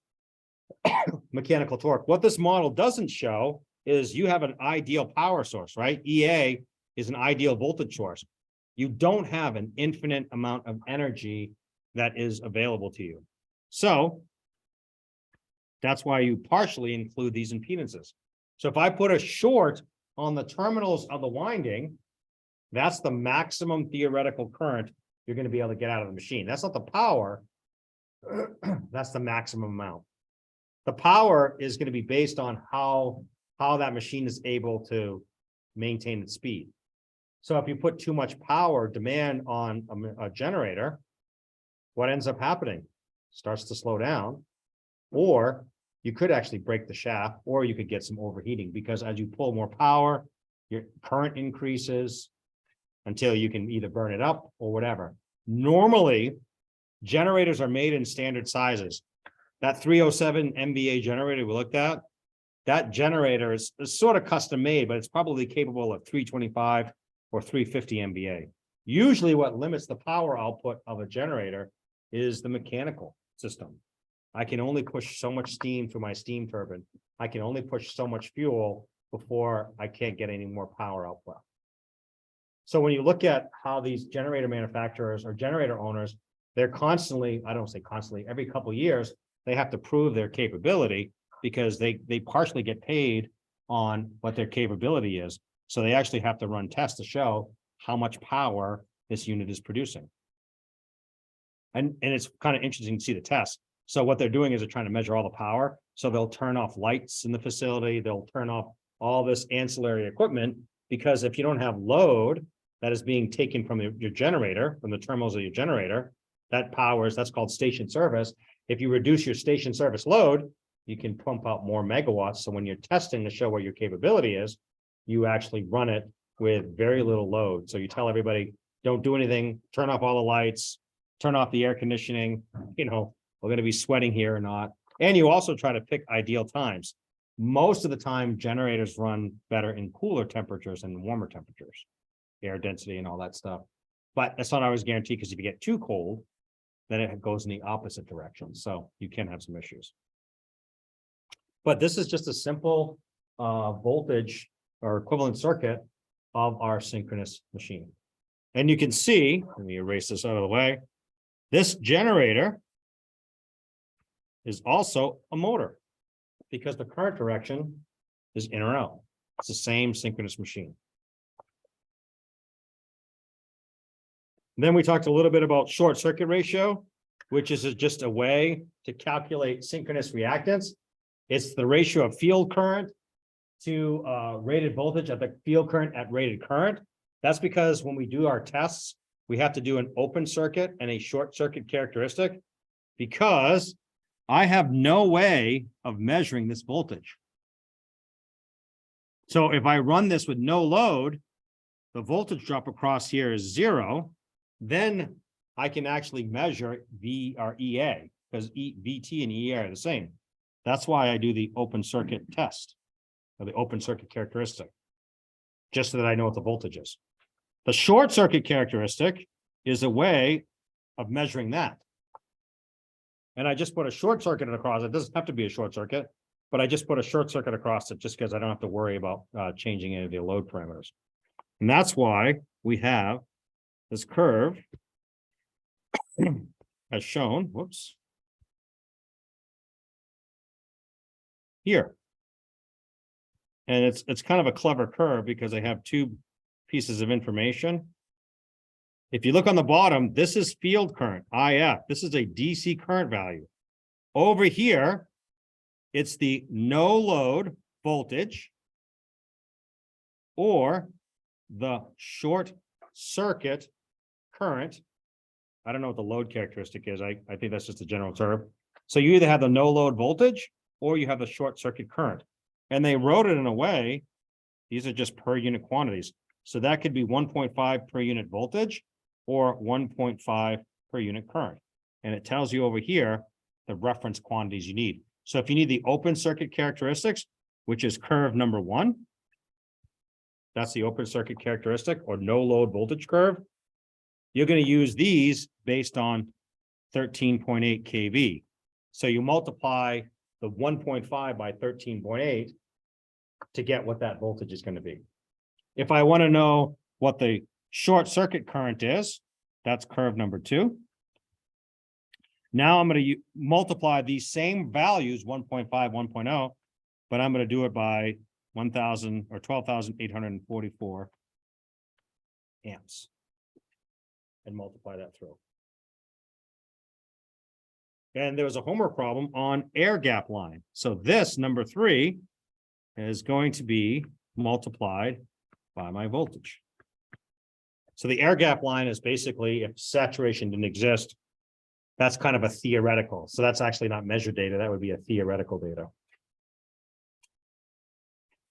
mechanical torque. What this model doesn't show is you have an ideal power source, right? EA is an ideal voltage source. You don't have an infinite amount of energy that is available to you. So that's why you partially include these impedances. So if I put a short on the terminals of the winding, that's the maximum theoretical current you're going to be able to get out of the machine. That's not the power. That's the maximum amount. The power is going to be based on how that machine is able to maintain its speed. So if you put too much power demand on a generator, what ends up happening? Starts to slow down, or you could actually break the shaft, or you could get some overheating, because as you pull more power, your current increases until you can either burn it up or whatever. Normally, generators are made in standard sizes. That 307 MVA generator we looked at, that generator is sort of custom made, but it's probably capable of 325 or 350 MVA. Usually what limits the power output of a generator is the mechanical system. I can only push so much steam through my steam turbine. I can only push so much fuel before I can't get any more power output. So when you look at how these generator manufacturers or generator owners, they're constantly, I don't say constantly, every couple of years, they have to prove their capability, because they partially get paid on what their capability is. So they actually have to run tests to show how much power this unit is producing. And it's kind of interesting to see the test. So what they're doing is they're trying to measure all the power. So they'll turn off lights in the facility. They'll turn off all this ancillary equipment, because if you don't have load that is being taken from your generator, from the terminals of your generator, that powers, that's called station service. If you reduce your station service load, you can pump out more megawatts. So when you're testing to show what your capability is, you actually run it with very little load. So you tell everybody, don't do anything, turn off all the lights, turn off the air conditioning, we're going to be sweating here or not. And you also try to pick ideal times. Most of the time, generators run better in cooler temperatures and warmer temperatures, air density and all that stuff. But that's not always guaranteed, because if you get too cold, then it goes in the opposite direction. So you can have some issues. But this is just a simple voltage or equivalent circuit of our synchronous machine. And you can see, let me erase this out of the way, this generator is also a motor, because the current direction is in or out. It's the same synchronous machine. Then we talked a little bit about short circuit ratio, which is just a way to calculate synchronous reactance. It's the ratio of field current to rated voltage at the field current at rated current. That's because when we do our tests, we have to do an open circuit and a short circuit characteristic, because I have no way of measuring this voltage. So if I run this with no load, the voltage drop across here is 0, then I can actually measure V or EA, because VT and EA are the same. That's why I do the open circuit test, or the open circuit characteristic, just so that I know what the voltage is. The short circuit characteristic is a way of measuring that. And I just put a short circuit across. It doesn't have to be a short circuit, but I just put a short circuit across it just because I don't have to worry about changing any of the load parameters. And that's why we have this curve as shown, whoops, here. And it's kind of a clever curve, because I have two pieces of information. If you look on the bottom, this is field current, IF. This is a DC current value. Over here, it's the no load voltage or the short circuit current. I don't know what the load characteristic is. I think that's just a general term. So you either have the no load voltage or you have the short circuit current. And they wrote it in a way, these are just per unit quantities. So that could be 1.5 per unit voltage or 1.5 per unit current. And it tells you over here the reference quantities you need. So if you need the open circuit characteristics, which is curve number 1, that's the open circuit characteristic or no load voltage curve. You're going to use these based on 13.8 kV. So you multiply the 1.5 by 13.8 to get what that voltage is going to be. If I want to know what the short circuit current is, that's curve number 2. Now I'm going to multiply these same values, 1.5, 1.0, but I'm going to do it by 1,000 or 12,844 amps and multiply that through. And there was a homework problem on air gap line. So this number 3 is going to be multiplied by my voltage. So the air gap line is basically if saturation didn't exist, that's kind of a theoretical. So that's actually not measured data. That would be a theoretical data.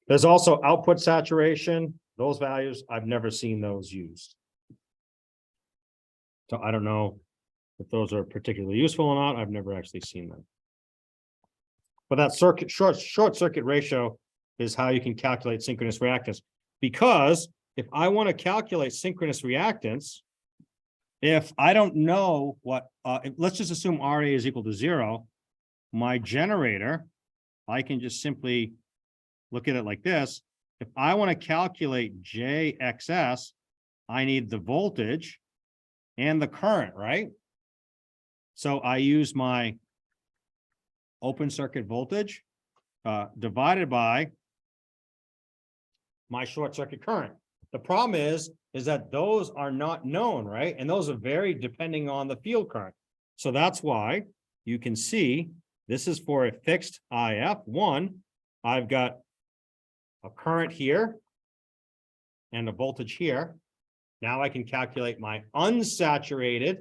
There's also output saturation. Those values, I've never seen those used. So I don't know if those are particularly useful or not. I've never actually seen them. But that short circuit ratio is how you can calculate synchronous reactance. Because if I want to calculate synchronous reactance, if I don't know what, let's just assume RA is equal to 0, my generator, I can just simply look at it like this. If I want to calculate JXS, I need the voltage and the current, right? So I use my open circuit voltage divided by my short circuit current. The problem is that those are not known, right? And those are very depending on the field current. So that's why you can see this is for a fixed IF1. I've got a current here and a voltage here. Now I can calculate my unsaturated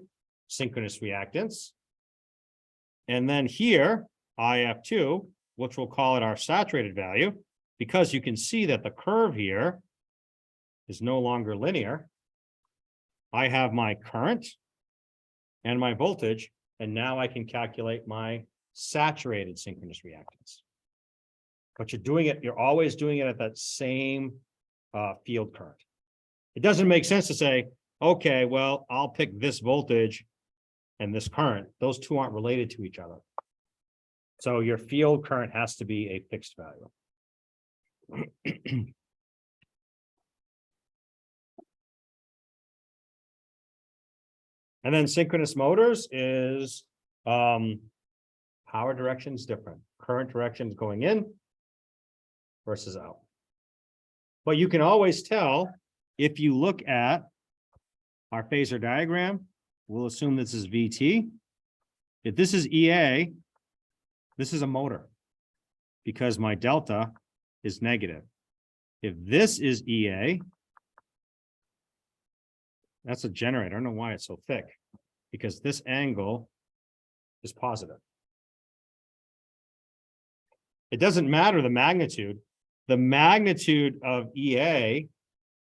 synchronous reactance. And then here, IF2, which we'll call it our saturated value, because you can see that the curve here is no longer linear. I have my current and my voltage, and now I can calculate my saturated synchronous reactance. But you're always doing it at that same field current. It doesn't make sense to say, okay, well, I'll pick this voltage and this current. Those two aren't related to each other. So your field current has to be a fixed value. And then synchronous motors is power direction is different. Current direction is going in versus out. But you can always tell if you look at our phasor diagram, we'll assume this is VT. If this is EA, this is a motor because my delta is negative. If this is EA, that's a generator. I don't know why it's so thick, because this angle is positive. It doesn't matter the magnitude. The magnitude of EA,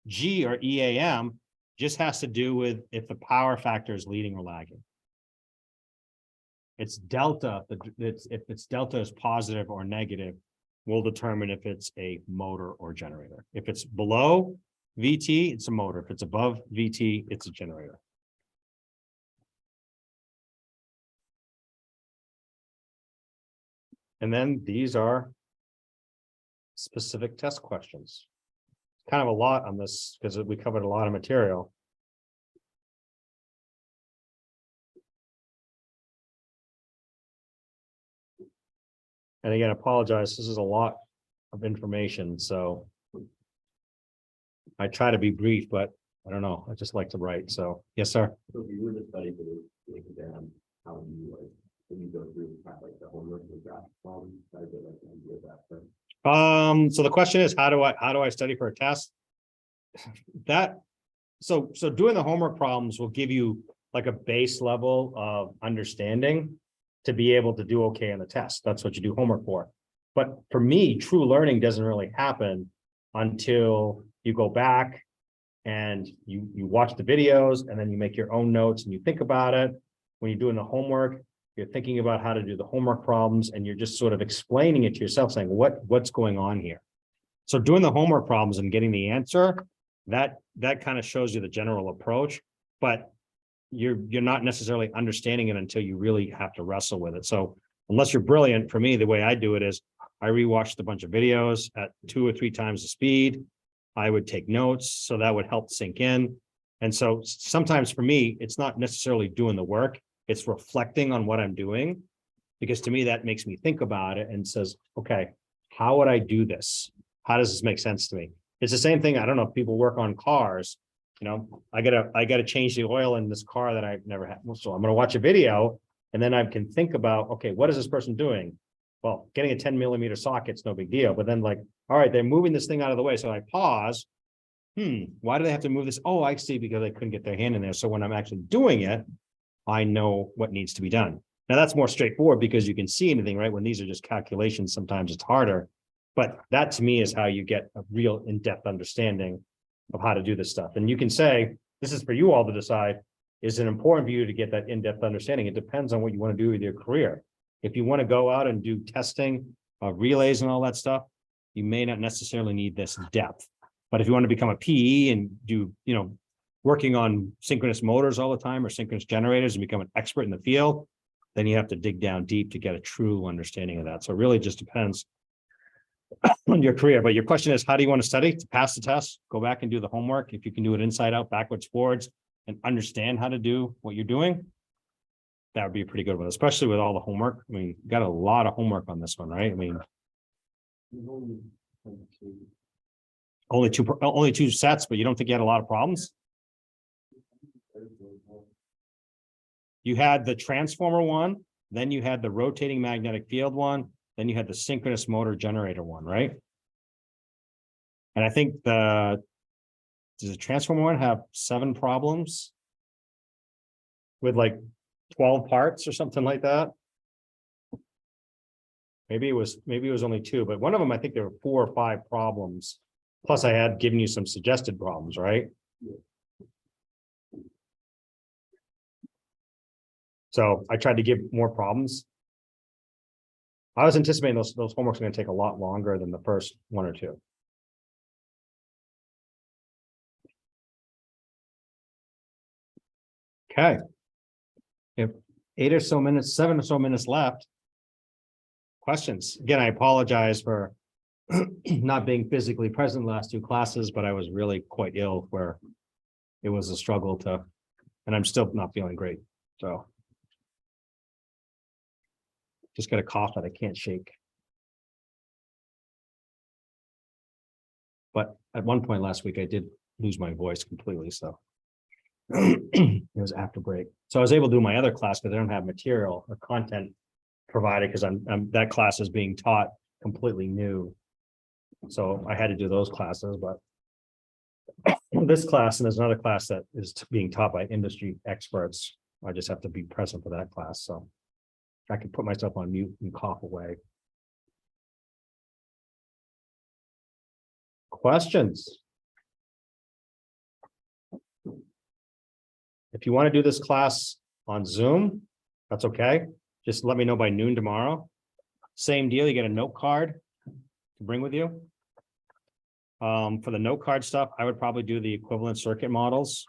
G or EAM just has to do with if the power factor is leading or lagging. It's delta, if its delta is positive or negative, will determine if it's a motor or generator. If it's below VT, it's a motor. If it's above VT, it's a generator. And then these are specific test questions. Kind of a lot on this because we covered a lot of material. And again, apologize, this is a lot of information, so I try to be brief, but I don't know. I just like to write. So, yes, sir. So if you were to study for this exam, how do you like, when you go through kind of like the homework and graph problems, how does it like idea of that? But So the question is, how do I study for a test? That, so doing the homework problems will give you like a base level of understanding to be able to do okay on the test. That's what you do homework for. But for me, true learning doesn't really happen until you go back and you watch the videos and then you make your own notes and you think about it. When you're doing the homework, you're thinking about how to do the homework problems and you're just sort of explaining it to yourself, saying what's going on here. So doing the homework problems and getting the answer, that kind of shows you the general approach, but you're not necessarily understanding it until you really have to wrestle with it. So unless you're brilliant, for me, the way I do it is I rewatched a bunch of videos at 2 or 3 times the speed. I would take notes, so that would help sink in. And so sometimes for me, it's not necessarily doing the work, it's reflecting on what I'm doing, because to me, that makes me think about it and says, okay, how would I do this? How does this make sense to me? It's the same thing. I don't know if people work on cars. You know, I gotta change the oil in this car that I've never had. So I'm gonna watch a video and then I can think about, okay, what is this person doing? Well, getting a 10mm socket's no big deal, but then like, all right, they're moving this thing out of the way. So I pause. Why do they have to move this? Oh, I see, because they couldn't get their hand in there. So when I'm actually doing it, I know what needs to be done. Now that's more straightforward because you can see anything, right? When these are just calculations, sometimes it's harder. But that to me is how you get a real in-depth understanding of how to do this stuff. And you can say, this is for you all to decide, is it important for you to get that in-depth understanding? It depends on what you want to do with your career. If you want to go out and do testing, relays and all that stuff, you may not necessarily need this depth. But if you want to become a PE and do, working on synchronous motors all the time or synchronous generators and become an expert in the field, then you have to dig down deep to get a true understanding of that. So it really just depends on your career. But your question is, how do you want to study to pass the test? Go back and do the homework. If you can do it inside out, backwards, forwards, and understand how to do what you're doing, that would be a pretty good one, especially with all the homework. I mean, got a lot of homework on this one, right? I mean, only two sets, but you don't think you had a lot of problems? You had the transformer one, then you had the rotating magnetic field one, then you had the synchronous motor generator one, right? And I think does the transformer one have 7 problems with like 12 parts or something like that? Maybe it was only 2, but one of them, I think there were 4 or 5 problems. Plus I had given you some suggested problems, right? Yeah. So I tried to give more problems. I was anticipating those homeworks are going to take a lot longer than the first 1 or 2. Okay. If 7 or so minutes left. Questions? Again, I apologize for not being physically present the last 2 classes, but I was really quite ill where it was a struggle and I'm still not feeling great. So just got a cough that I can't shake. But at one point last week, I did lose my voice completely. So it was after break. So I was able to do my other class because I don't have material or content provided because that class is being taught completely new. So I had to do those classes, but this class and there's another class that is being taught by industry experts. I just have to be present for that class. So I can put myself on mute and cough away. Questions? If you want to do this class on Zoom, that's okay. Just let me know by noon tomorrow. Same deal, you get a note card to bring with you. For the note card stuff, I would probably do the equivalent circuit models.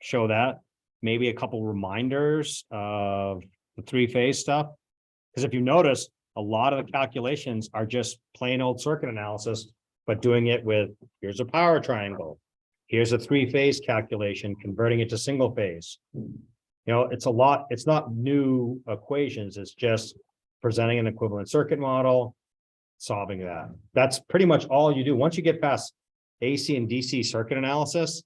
Show that. Maybe a couple reminders of the 3-phase stuff. Because if you notice, a lot of the calculations are just plain old circuit analysis, but doing it with, here's a power triangle. Here's a 3-phase calculation, converting it to single phase. It's a lot, it's not new equations, it's just presenting an equivalent circuit model, solving that. That's pretty much all you do. Once you get past AC and DC circuit analysis,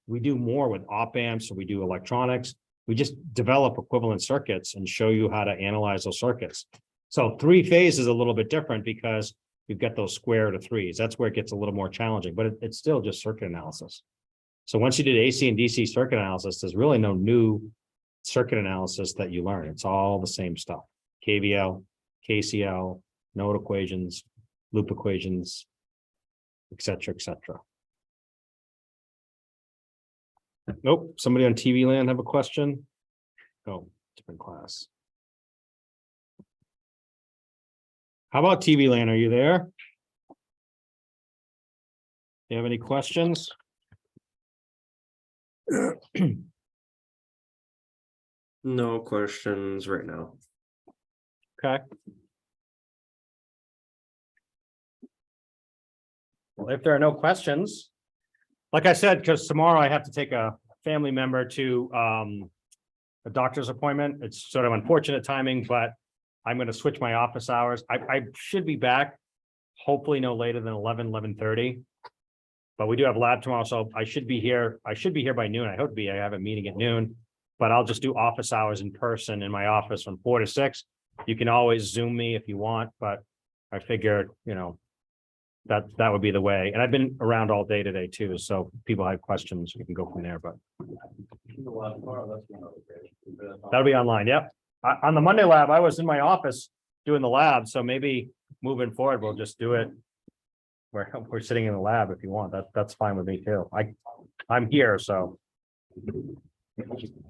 we do more with op amps, or we do electronics. We just develop equivalent circuits and show you how to analyze those circuits. So three-phase is a little bit different because you've got those square root of threes. That's where it gets a little more challenging, but it's still just circuit analysis. So once you did AC and DC circuit analysis, there's really no new circuit analysis that you learn. It's all the same stuff. KVL, KCL, node equations, loop equations, et cetera, et cetera. Nope, somebody on TV land have a question? Oh, different class. How about TV land? Are you there? Do you have any questions? No questions right now. Okay. Well, if there are no questions, like I said, because tomorrow I have to take a family member to a doctor's appointment. It's sort of unfortunate timing, but I'm going to switch my office hours. I should be back hopefully no later than 11:30. But we do have lab tomorrow, so I should be here. I should be here by noon. I hope to be. I have a meeting at noon, but I'll just do office hours in person in my office from 4 to 6. You can always Zoom me if you want, but I figured, that would be the way. And I've been around all day today too, so if people have questions, we can go from there, but that'll be online. Yep. On the Monday lab, I was in my office doing the lab, so maybe moving forward, we'll just do it. We're sitting in the lab if you want. That's fine with me too. I'm here, so.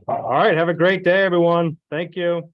All right. Have a great day, everyone. Thank you.